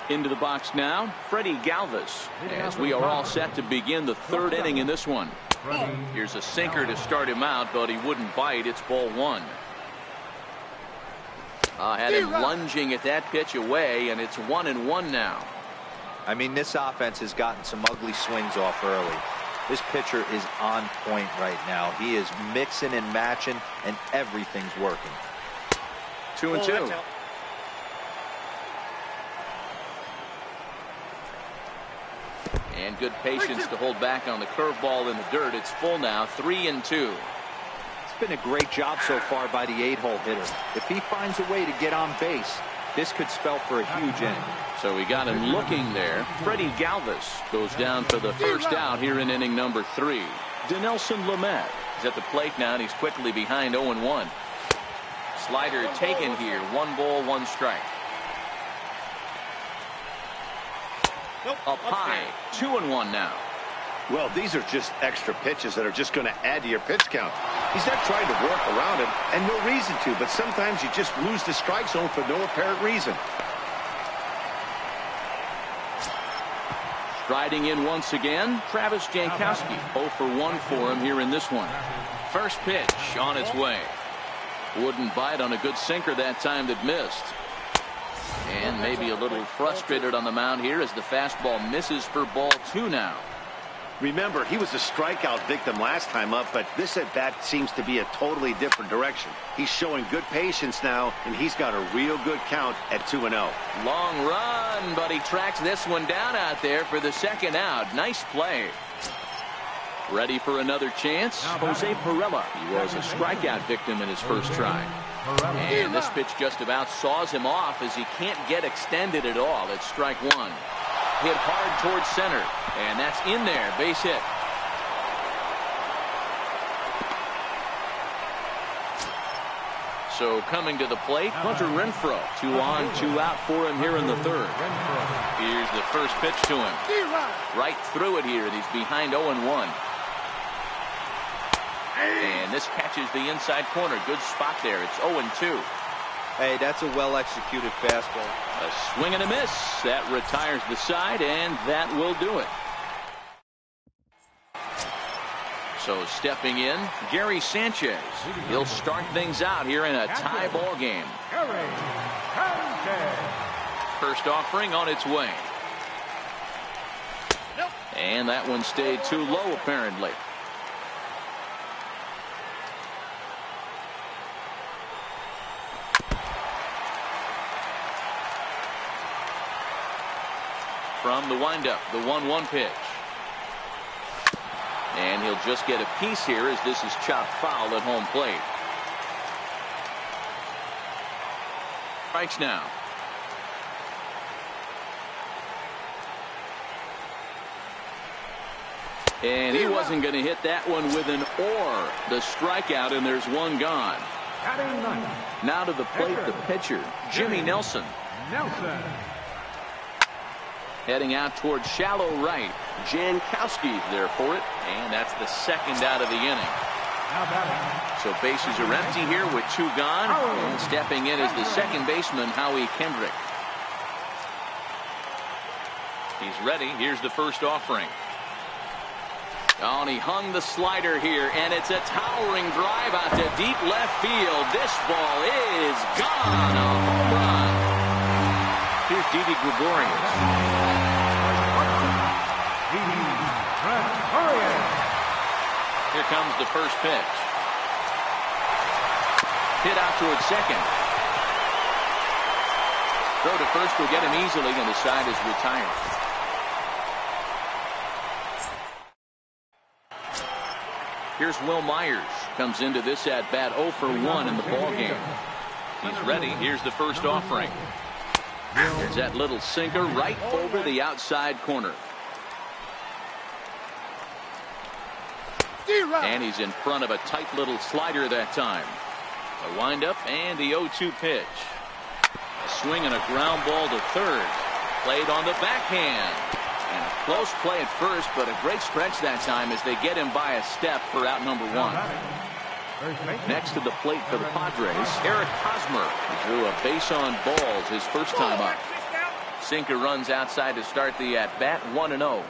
Into the box now, Freddie Galvis, as we are all set to begin the third inning in this one. Here's a sinker to start him out, but he wouldn't bite. It's ball one. Had him lunging at that pitch away, and it's 1-1 now. I mean, this offense has gotten some ugly swings off early. This pitcher is on point right now. He is mixing and matching, and everything's working. 2-2. And good patience to hold back on the curveball in the dirt. It's full now, 3-2. It's been a great job so far by the 8-hole hitter. If he finds a way to get on base, this could spell for a huge inning. So we got him looking there. Freddie Galvis goes down for the first out here in inning number 3. Dinelson Lamet is at the plate now, and he's quickly behind 0-1. Slider taken here. 1 ball, 1 strike. Up high, 2-1 now. Well, these are just extra pitches that are just going to add to your pitch count. He's not trying to work around it, and no reason to, but sometimes you just lose the strike zone for no apparent reason. Striding in once again, Travis Jankowski. 0 for 1 for him here in this one. First pitch on its way. Wouldn't bite on a good sinker that time that missed. And maybe a little frustrated on the mound here as the fastball misses for ball 2 now. Remember, he was a strikeout victim last time up, but this at-bat seems to be a totally different direction. He's showing good patience now, and he's got a real good count at 2-0. Long run, but he tracks this one down out there for the second out. Nice play. Ready for another chance? Jose Pirela. He was a strikeout victim in his first try. And this pitch just about saws him off as he can't get extended at all. It's strike 1. Hit hard towards center, and that's in there. Base hit. So coming to the plate, Hunter Renfroe. 2 on, 2 out for him here in the third. Here's the first pitch to him. Right through it here, and he's behind 0-1. And this catches the inside corner. Good spot there. It's 0-2. Hey, that's a well-executed fastball. A swing and a miss. That retires the side, and that will do it. So stepping in, Gary Sanchez. He'll start things out here in a tie ball game. First offering on its way. And that one stayed too low, apparently. From the windup, the 1-1 pitch. And he'll just get a piece here as this is chopped foul at home plate. Strikes now. And he wasn't going to hit that one with an or. The strikeout, and there's one gone. Now to the plate, the pitcher, Jimmy Nelson. Heading out towards shallow right. Jankowski's there for it, and that's the second out of the inning. So bases are empty here with 2 gone. And stepping in is the second baseman, Howie Kendrick. He's ready. Here's the first offering. Oh, and he hung the slider here, and it's a towering drive out to deep left field. This ball is gone. A home run. Here's Didi Gregorius. Here comes the first pitch. Hit out towards second. Throw to first will get him easily, and the side is retired. Here's Will Myers. Comes into this at bat 0 for 1 in the ball game. He's ready. Here's the first offering. There's that little sinker right over the outside corner. And he's in front of a tight little slider that time. A windup and the 0-2 pitch. A swing and a ground ball to third. Played on the backhand. And a close play at first, but a great stretch that time as they get him by a step for out number 1. Next to the plate for the Padres, Eric Hosmer. He drew a base on balls his first time up. Sinker runs outside to start the at-bat, 1-0.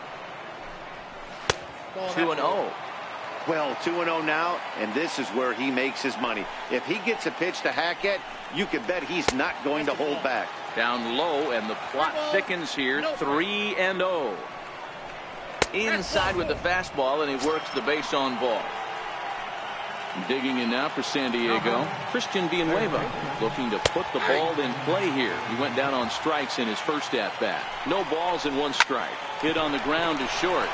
2-0. Well, 2-0 now, and this is where he makes his money. If he gets a pitch to hack at, you can bet he's not going to hold back. Down low, and the plot thickens here, 3-0. Inside with the fastball, and he works the base on ball. Digging in now for San Diego, Christian Villanueva, looking to put the ball in play here. He went down on strikes in his first at-bat. No balls and 1 strike. Hit on the ground to short.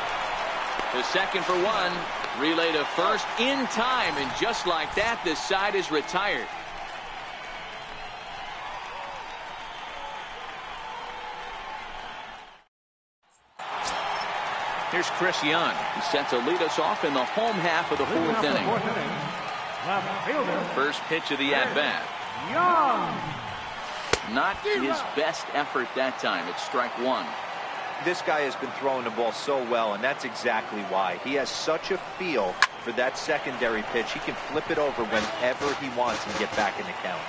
The second for 1. Relay to first in time, and just like that, this side is retired. Here's Chris Young. He's set to lead us off in the home half of the 4th inning. First pitch of the at-bat. Not his best effort that time. It's strike 1. This guy has been throwing the ball so well, and that's exactly why. He has such a feel for that secondary pitch. He can flip it over whenever he wants and get back in the count.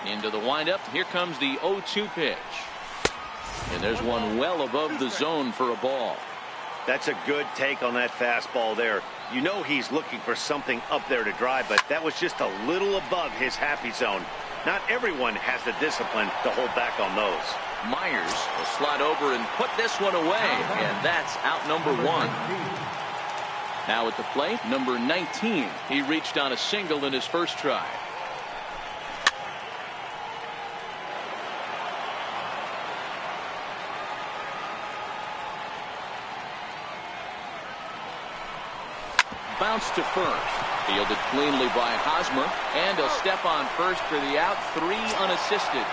Into the windup. Here comes the 0-2 pitch. And there's one well above the zone for a ball. That's a good take on that fastball there. You know he's looking for something up there to drive, but that was just a little above his happy zone. Not everyone has the discipline to hold back on those. Myers will slide over and put this one away, and that's out number 1. Now at the plate, number 19. He reached on a single in his first try. Bounce to first. Fielded cleanly by Hosmer, and a step on first for the out. 3 unassisted.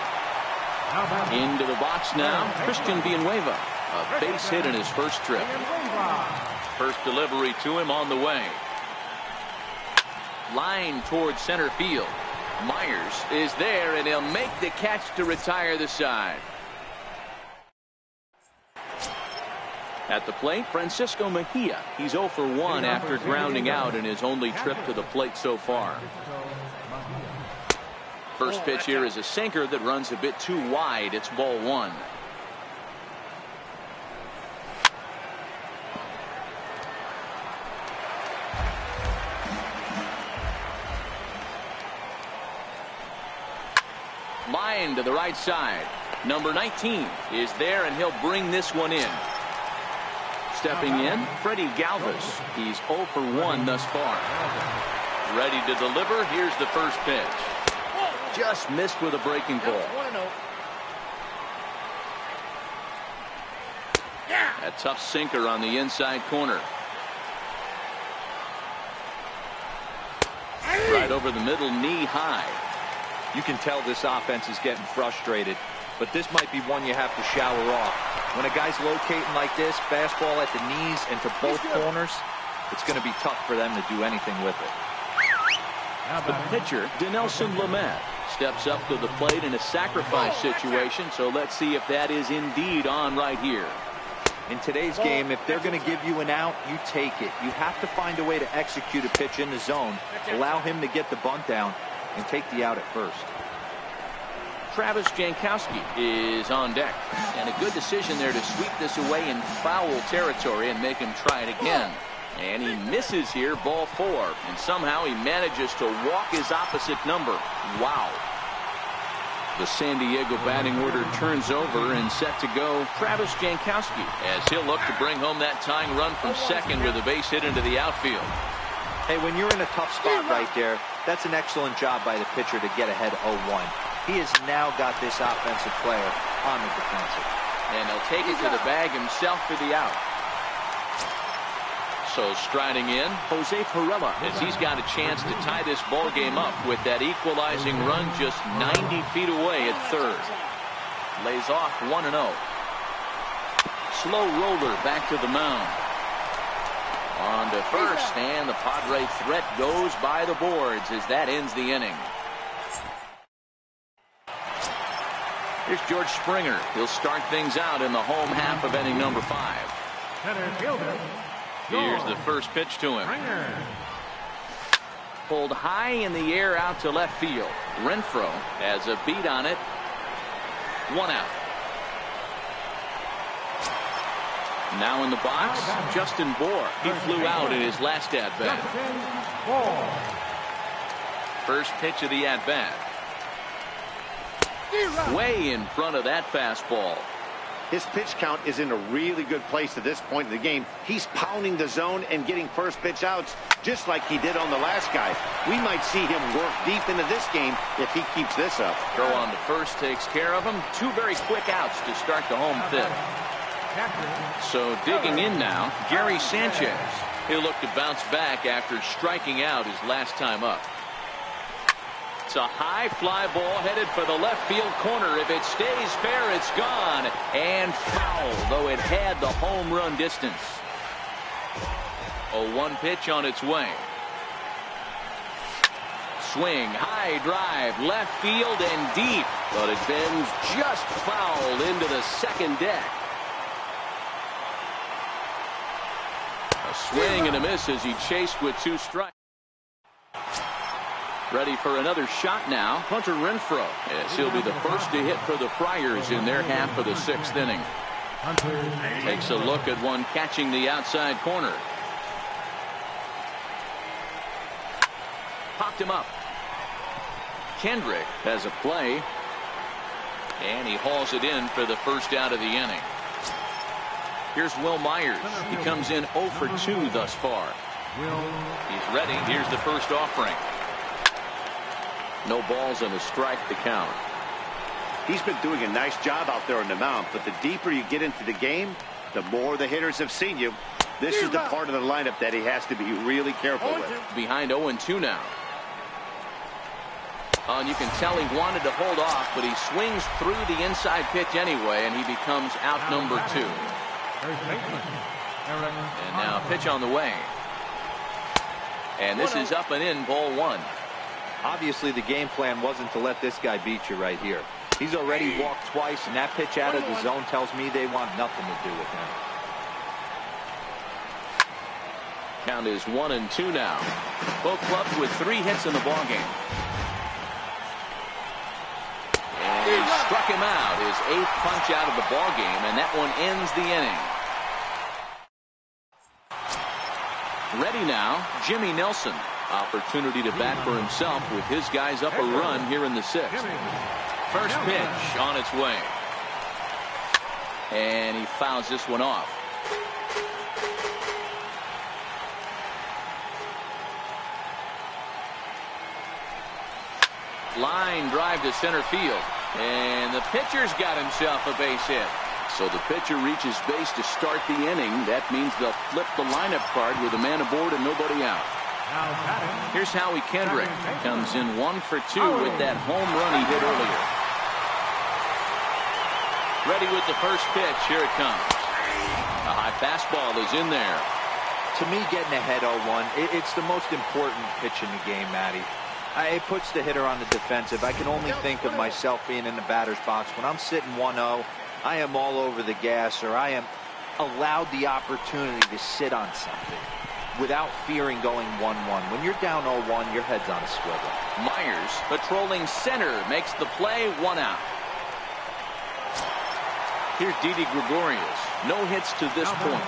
Into the box now, Christian Villanueva. A base hit in his first trip. First delivery to him on the way. Line towards center field. Myers is there, and he'll make the catch to retire the side. At the plate, Francisco Mejia. He's 0 for 1 after grounding out in his only trip to the plate so far. First pitch here is a sinker that runs a bit too wide. It's ball 1. Line to the right side. Number 19 is there, and he'll bring this one in. Stepping in, Freddie Galvis. He's 0 for 1 thus far. Ready to deliver. Here's the first pitch. Just missed with a breaking ball. A tough sinker on the inside corner. Right over the middle, knee high. You can tell this offense is getting frustrated, but this might be one you have to shower off. When a guy's locating like this, fastball at the knees and to both corners, it's going to be tough for them to do anything with it. The pitcher, Dinelson Lamet, steps up to the plate in a sacrifice situation, so let's see if that is indeed on right here. In today's game, if they're going to give you an out, you take it. You have to find a way to execute a pitch in the zone, allow him to get the bunt down, and take the out at first. Travis Jankowski is on deck, and a good decision there to sweep this away in foul territory and make him try it again. And he misses here, ball 4, and somehow he manages to walk his opposite number. Wow. The San Diego batting order turns over and set to go Travis Jankowski as he'll look to bring home that tying run from second with a base hit into the outfield. Hey, when you're in a tough spot right there, that's an excellent job by the pitcher to get ahead 0-1. He has now got this offensive player on the defensive. And he'll take it to the bag himself for the out. So striding in, Jose Pirela, as he's got a chance to tie this ball game up with that equalizing run just 90 feet away at third. Lays off 1-0. Slow roller back to the mound. On to first, and the Padre threat goes by the boards as that ends the inning. Here's George Springer. He'll start things out in the home half of inning number 5. Center fielder. Here's the first pitch to him. Pulled high in the air out to left field. Renfroe has a beat on it. 1 out. Now in the box, Justin Bour. He flew out in his last at-bat. First pitch of the at-bat. Way in front of that fastball. His pitch count is in a really good place at this point in the game. He's pounding the zone and getting first pitch outs just like he did on the last guy. We might see him work deep into this game if he keeps this up. Throw on to first takes care of him. 2 very quick outs to start the home fifth. So digging in now, Gary Sanchez. He'll look to bounce back after striking out his last time up. It's a high fly ball headed for the left field corner. If it stays fair, it's gone. And foul, though it had the home run distance. A 1 pitch on its way. Swing, high drive, left field and deep. But it bends just foul into the second deck. A swing and a miss as he chased with 2 strikes. Ready for another shot now, Hunter Renfroe, as he'll be the first to hit for the Friars in their half of the 6th inning. Takes a look at one catching the outside corner. Popped him up. Kendrick has a play, and he hauls it in for the first out of the inning. Here's Will Myers. He comes in 0 for 2 thus far. He's ready. Here's the first offering. No balls and a strike to count. He's been doing a nice job out there on the mound, but the deeper you get into the game, the more the hitters have seen you. This is the part of the lineup that he has to be really careful with. Behind 0-2 now. And you can tell he wanted to hold off, but he swings through the inside pitch anyway, and he becomes out number 2. And now pitch on the way. And this is up and in, ball 1. Obviously, the game plan wasn't to let this guy beat you right here. He's already walked twice, and that pitch out of the zone tells me they want nothing to do with him. Count is 1-2 now. Both clubs with 3 hits in the ballgame. And he struck him out, his 8th punch out of the ballgame, and that one ends the inning. Ready now, Jimmy Nelson. Opportunity to bat for himself with his guys up a run here in the 6th. First pitch on its way. And he fouls this one off. Line drive to center field. And the pitcher's got himself a base hit. So the pitcher reaches base to start the inning. That means they'll flip the lineup card with a man aboard and nobody out. Here's Howie Kendrick. Comes in 1 for 2 with that home run he hit earlier. Ready with the first pitch. Here it comes. A high fastball is in there. To me, getting ahead 0-1, it's the most important pitch in the game, Matty. It puts the hitter on the defensive. I can only think of myself being in the batter's box. When I'm sitting 1-0, I am all over the gas, or I am allowed the opportunity to sit on something without fearing going 1-1. When you're down 0-1, your head's on a swivel. Myers, patrolling center, makes the play, 1 out. Here's Didi Gregorius. No hits to this point.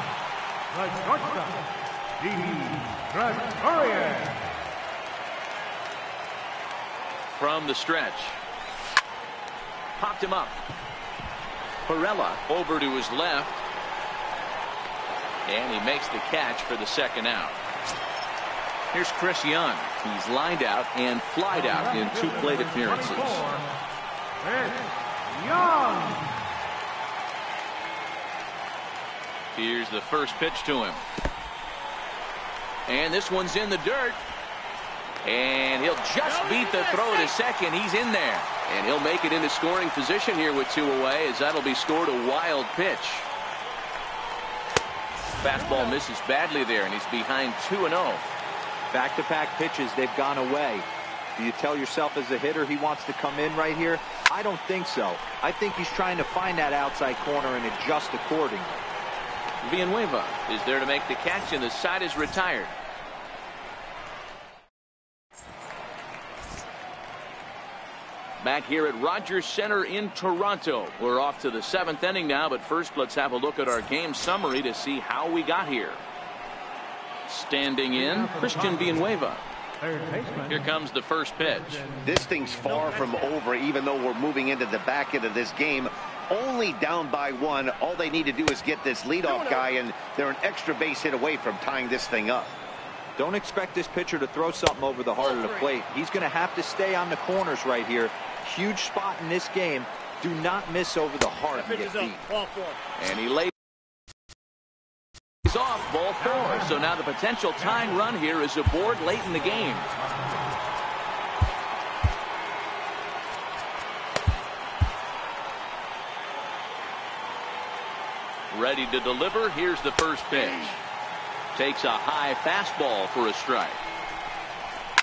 From the stretch. popped him up. Perella over to his left. And he makes the catch for the second out. Here's Chris Young. He's lined out and flied out in 2 plate appearances. Young. Here's the first pitch to him. And this one's in the dirt. And he'll just beat the throw to second. He's in there. And he'll make it into scoring position here with 2 away, as that'll be scored a wild pitch. Fastball misses badly there, and he's behind 2-0. Back-to-back pitches, they've gone away. Do you tell yourself as a hitter he wants to come in right here? I don't think so. I think he's trying to find that outside corner and adjust accordingly. Villanueva is there to make the catch, and the side is retired. Back here at Rogers Center in Toronto. We're off to the 7th inning now, but first let's have a look at our game summary to see how we got here. Standing in, Christian Villanueva. Here comes the first pitch. This thing's far from over, even though we're moving into the back end of this game. Only down by 1. All they need to do is get this leadoff guy, and they're an extra base hit away from tying this thing up. Don't expect this pitcher to throw something over the heart of the plate. He's going to have to stay on the corners right here. Huge spot in this game. Do not miss over the heart and get beat. And he lays off ball 4. So now the potential tying run here is aboard late in the game. Ready to deliver. Here's the first pitch. Takes a high fastball for a strike.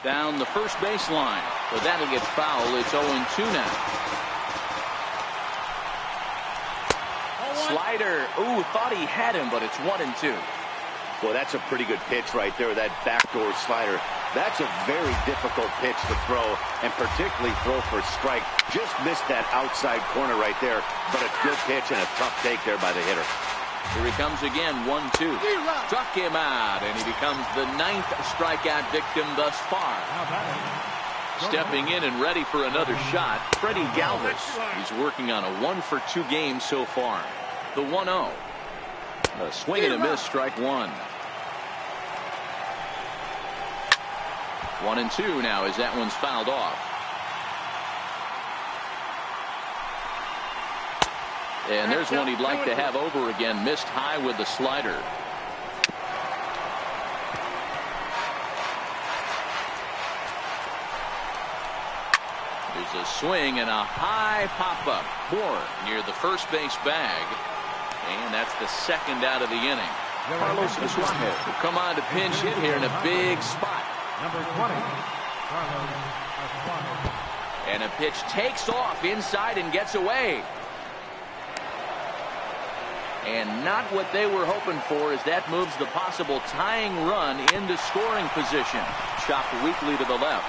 Down the first baseline. But that'll get foul. It's 0-2 now. Slider. Ooh, thought he had him, but it's 1-2. Well, that's a pretty good pitch right there, that backdoor slider. That's a very difficult pitch to throw, and particularly throw for a strike. Just missed that outside corner right there, but a good pitch and a tough take there by the hitter. Here he comes again, 1-2. Struck him out, and he becomes the 9th strikeout victim thus far. Stepping in and ready for another shot, Freddie Galvis. He's working on a 1-for-2 game so far. The 1-0. A swing and a miss, strike 1. 1-2 now as that one's fouled off. And there's one he'd like to have over again. Missed high with the slider. There's a swing and a high pop-up. Moore near the first base bag. And that's the second out of the inning. Carlos Suarez will come on to pinch hit here in a big spot. Number 20, Carlos Suarez. And a pitch takes off inside and gets away. And not what they were hoping for, as that moves the possible tying run into scoring position. Chopped weakly to the left.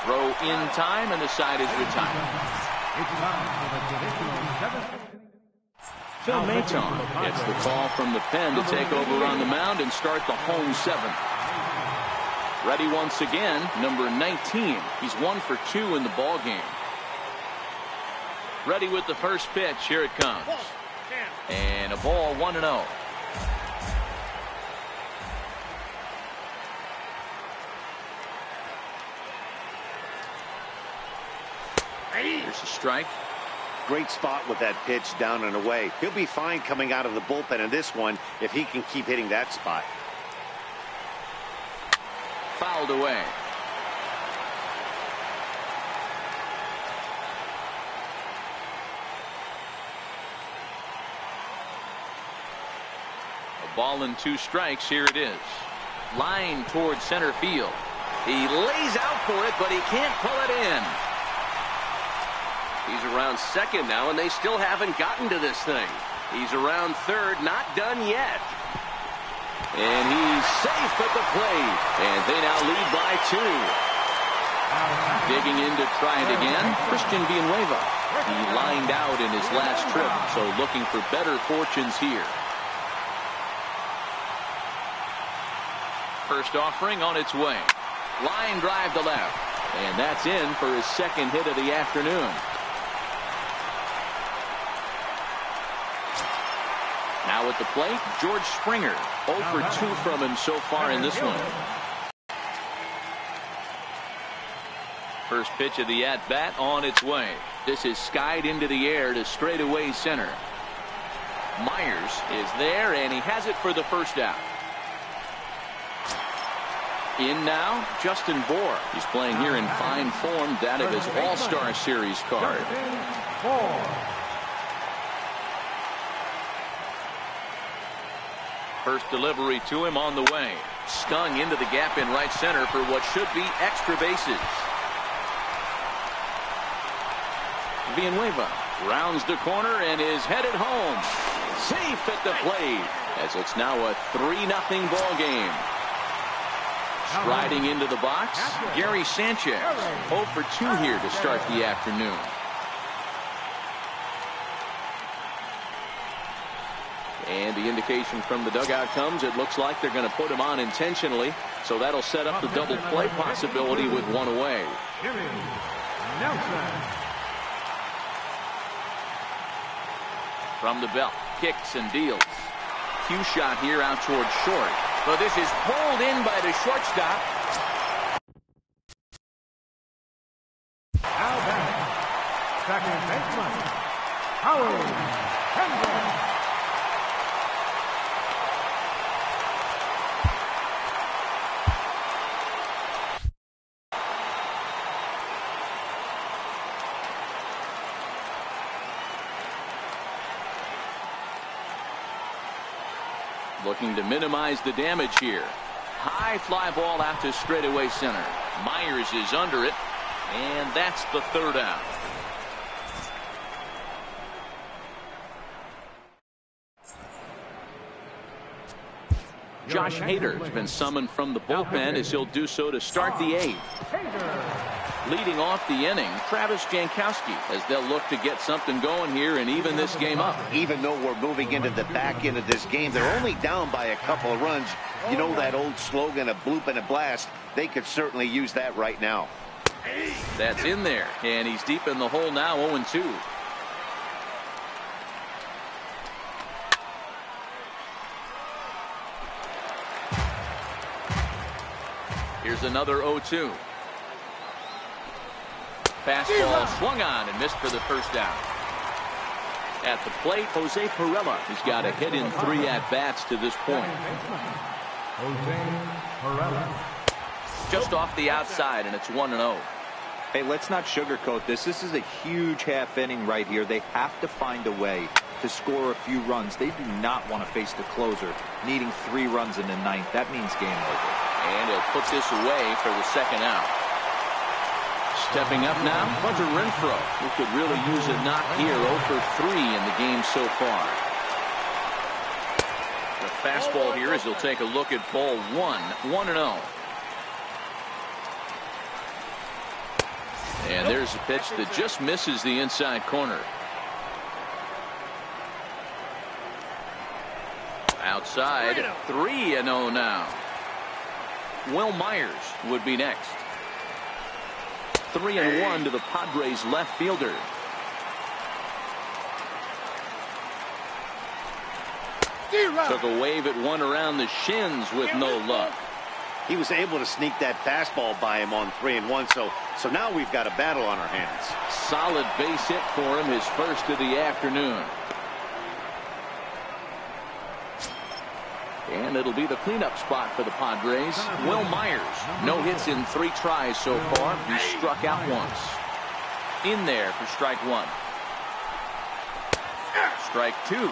Throw in time, and the side is retired. It's time for the traditional 7th. Phil Maton gets the call from the pen to take over on the mound and start the home 7th. Ready once again, number 19. He's 1-for-2 in the ball game. Ready with the first pitch. Here it comes. And a ball, 1-0. Here's a strike. Great spot with that pitch down and away. He'll be fine coming out of the bullpen in this one if he can keep hitting that spot. Fouled away. A ball and 2 strikes. Here it is. Line towards center field. He lays out for it, but he can't pull it in. He's around second now, and they still haven't gotten to this thing. He's around third, not done yet. And he's safe at the plate. And they now lead by 2. Digging in to try it again, Christian Villanueva. He lined out in his last trip, so looking for better fortunes here. First offering on its way. Line drive to left. And that's in for his second hit of the afternoon. Now at the plate, George Springer. 0 for 2 from him so far in this one. First pitch of the at-bat on its way. This is skied into the air to straightaway center. Myers is there, and he has it for the first out. In now, Justin Bour. He's playing here in fine form, that of his All-Star Series card. First delivery to him on the way. Stung into the gap in right center for what should be extra bases. Villanueva rounds the corner and is headed home. Safe at the plate, as it's now a 3-0 ball game. Striding into the box, Gary Sanchez. 0 for 2 here to start the afternoon. And the indication from the dugout comes, it looks like they're going to put him on intentionally. So that'll set up the double play possibility with one away. From the belt, kicks and deals. Cue shot here out towards short. But this is pulled in by the shortstop. Now back, second baseman, Howard Hendricks. Looking to minimize the damage here. High fly ball out to straightaway center. Myers is under it, and that's the third out. Josh Hader's been summoned from the bullpen as he'll do so to start the eighth. Leading off the inning, Travis Jankowski, as they'll look to get something going here and even this game up. Even though we're moving into the back end of this game, they're only down by a couple of runs. You know that old slogan, a bloop and a blast. They could certainly use that right now. That's in there, and he's deep in the hole now, 0-2. Here's another 0-2. Fastball swung on and missed for the first down. At the plate, Jose Pirela has got a hit in 3 at-bats to this point. Just off the outside, and it's 1-0. Hey, let's not sugarcoat this. This is a huge half inning right here. They have to find a way to score a few runs. They do not want to face the closer, needing 3 runs in the 9th. That means game over. And he'll put this away for the second out. Stepping up now, Hunter Renfroe, who could really use a knock here. 0 for 3 in the game so far. The fastball here as he'll take a look at ball 1, 1-0. And there's a pitch that just misses the inside corner. Outside, 3-0 now. Will Myers would be next. 3-1 to the Padres left fielder. Took a wave at one around the shins with no luck. He was able to sneak that fastball by him on 3-1, so now we've got a battle on our hands. Solid base hit for him, his first of the afternoon. And it'll be the cleanup spot for the Padres. Will Myers, no hits in 3 tries so far. He struck out once. In there for strike 1. Strike 2.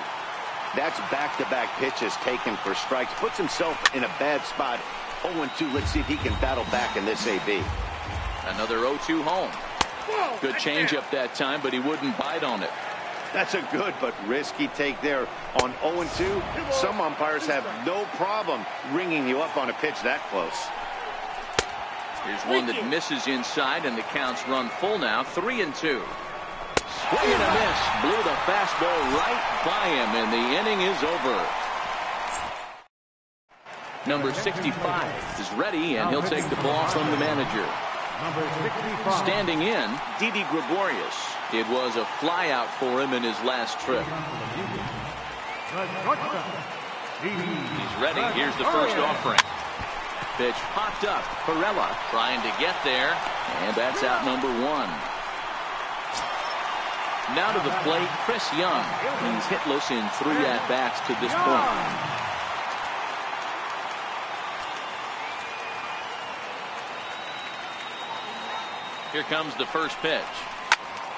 That's back-to-back pitches taken for strikes. Puts himself in a bad spot. 0-2. Let's see if he can battle back in this AB. Another 0-2 home. Good changeup that time, but he wouldn't bite on it. That's a good but risky take there. On 0-2, some umpires have no problem ringing you up on a pitch that close. Here's one that misses inside, and the count's run full now. 3-2. Swing and a miss. Blew the fastball right by him, and the inning is over. Number 65 is ready, and he'll take the ball from the manager. Standing in, Didi Gregorius. It was a flyout for him in his last trip. The shortstop. He's ready. Here's the first offering. Pitch popped up. Perella trying to get there. And that's out number one. Now to the plate, Chris Young. He's hitless in 3 at-bats to this point. Here comes the first pitch.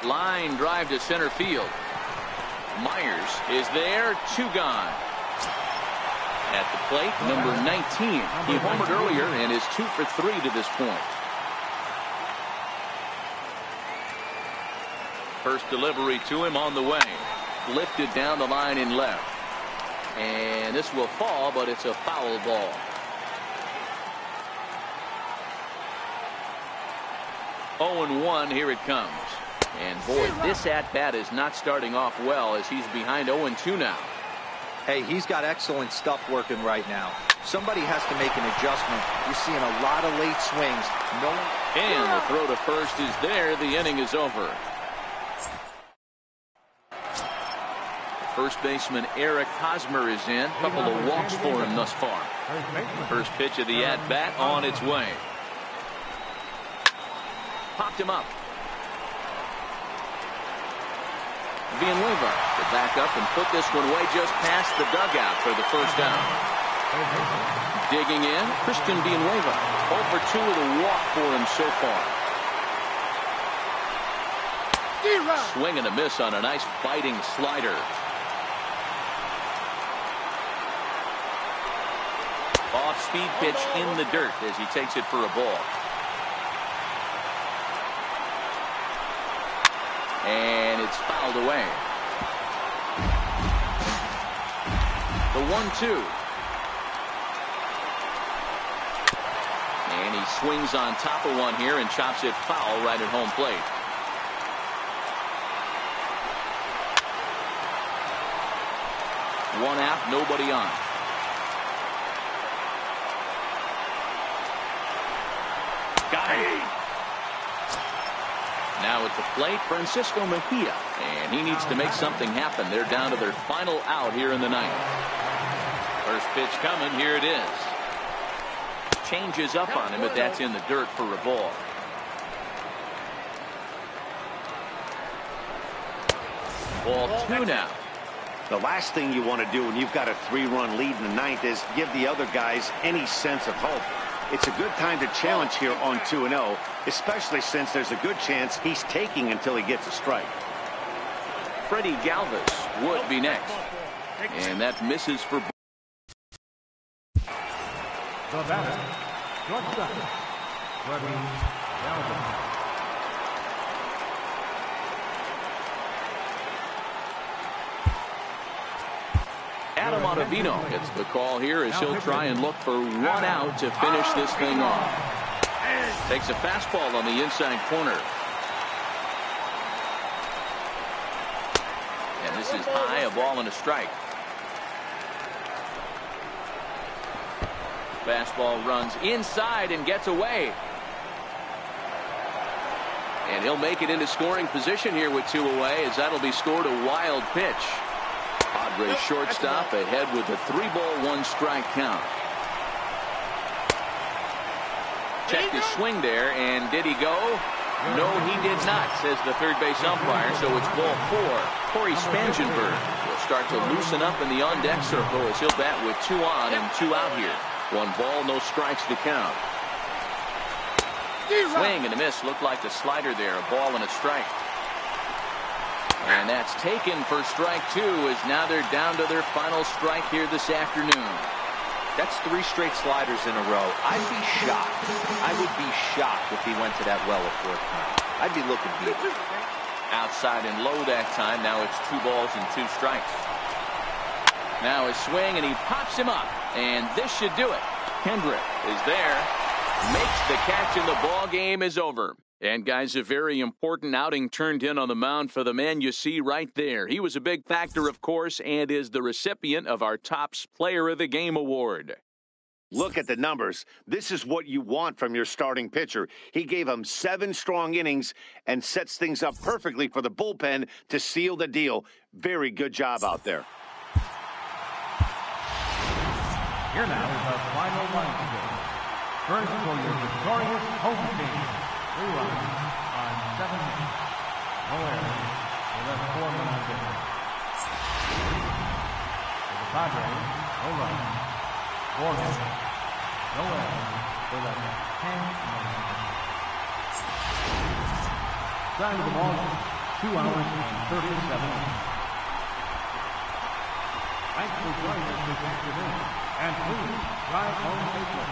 Line drive to center field. Myers is there. 2 gone. At the plate, number 19. He homered earlier and is 2 for 3 to this point. First delivery to him on the way. Lifted down the line in left. And this will fall, but it's a foul ball. Oh and 1, here it comes. And boy, this at-bat is not starting off well as he's behind 0-2 now. Hey, he's got excellent stuff working right now. Somebody has to make an adjustment. You're seeing a lot of late swings. And the throw to first is there. The inning is over. First baseman Eric Hosmer is in. A couple of walks for him thus far. First pitch of the at-bat on its way. Popped him up. Villanueva to back up and put this one away just past the dugout for the first out. Digging in, Christian Villanueva. 0 for 2 with a walk for him so far. Swing and a miss on a nice biting slider. Off-speed pitch in the dirt as he takes it for a ball. And it's fouled away. The 1-2. And he swings on top of one here and chops it foul right at home plate. One out, nobody on. Got it. Now at the plate, Francisco Mejia. And he needs to make something happen. They're down to their final out here in the ninth. First pitch coming. Here it is. Changes up on him, but that's in the dirt for a ball. Ball 2 now. The last thing you want to do when you've got a 3-run lead in the ninth is give the other guys any sense of hope. It's a good time to challenge here on 2-0, especially since there's a good chance he's taking until he gets a strike. Freddie Galvis would be next. And that misses for. The batter, shortstop, Freddie Galvis. Adam Ottavino gets the call here as he'll try and look for 1 out to finish this thing off. Takes a fastball on the inside corner. And this is high, a ball and a strike. Fastball runs inside and gets away. And he'll make it into scoring position here with 2 away as that'll be scored a wild pitch. Padres shortstop ahead with a 3-ball, 1-strike count. Checked his swing there, and did he go? No, he did not, says the third base umpire, so it's ball 4. Corey Spangenberg will start to loosen up in the on-deck circle as he'll bat with 2 on and 2 out here. 1 ball, no strikes to count. Swing and a miss, looked like the slider there, a ball and a strike. And that's taken for strike 2 as now they're down to their final strike here this afternoon. That's 3 straight sliders in a row. I'd be shocked. I would be shocked if he went to that well a 4th time. I'd be looking deep. Outside and low that time. Now it's 2 balls and 2 strikes. Now his swing and he pops him up. And this should do it. Kendrick is there. Makes the catch and the ball game is over. And guys, a very important outing turned in on the mound for the man you see right there. He was a big factor, of course, and is the recipient of our Topps Player of the Game award. Look at the numbers. This is what you want from your starting pitcher. He gave him 7 strong innings and sets things up perfectly for the bullpen to seal the deal. Very good job out there. Here now is our final line score. First for your victorious home team. 3 runs on 7 hits. No errors. They left 4 men on base. For the Padres, no runs, 4 hits. No errors. They left 10 men on base. Time of the ball, 2 hours and 37 minutes. Thanks for joining us this afternoon. And please drive home safely.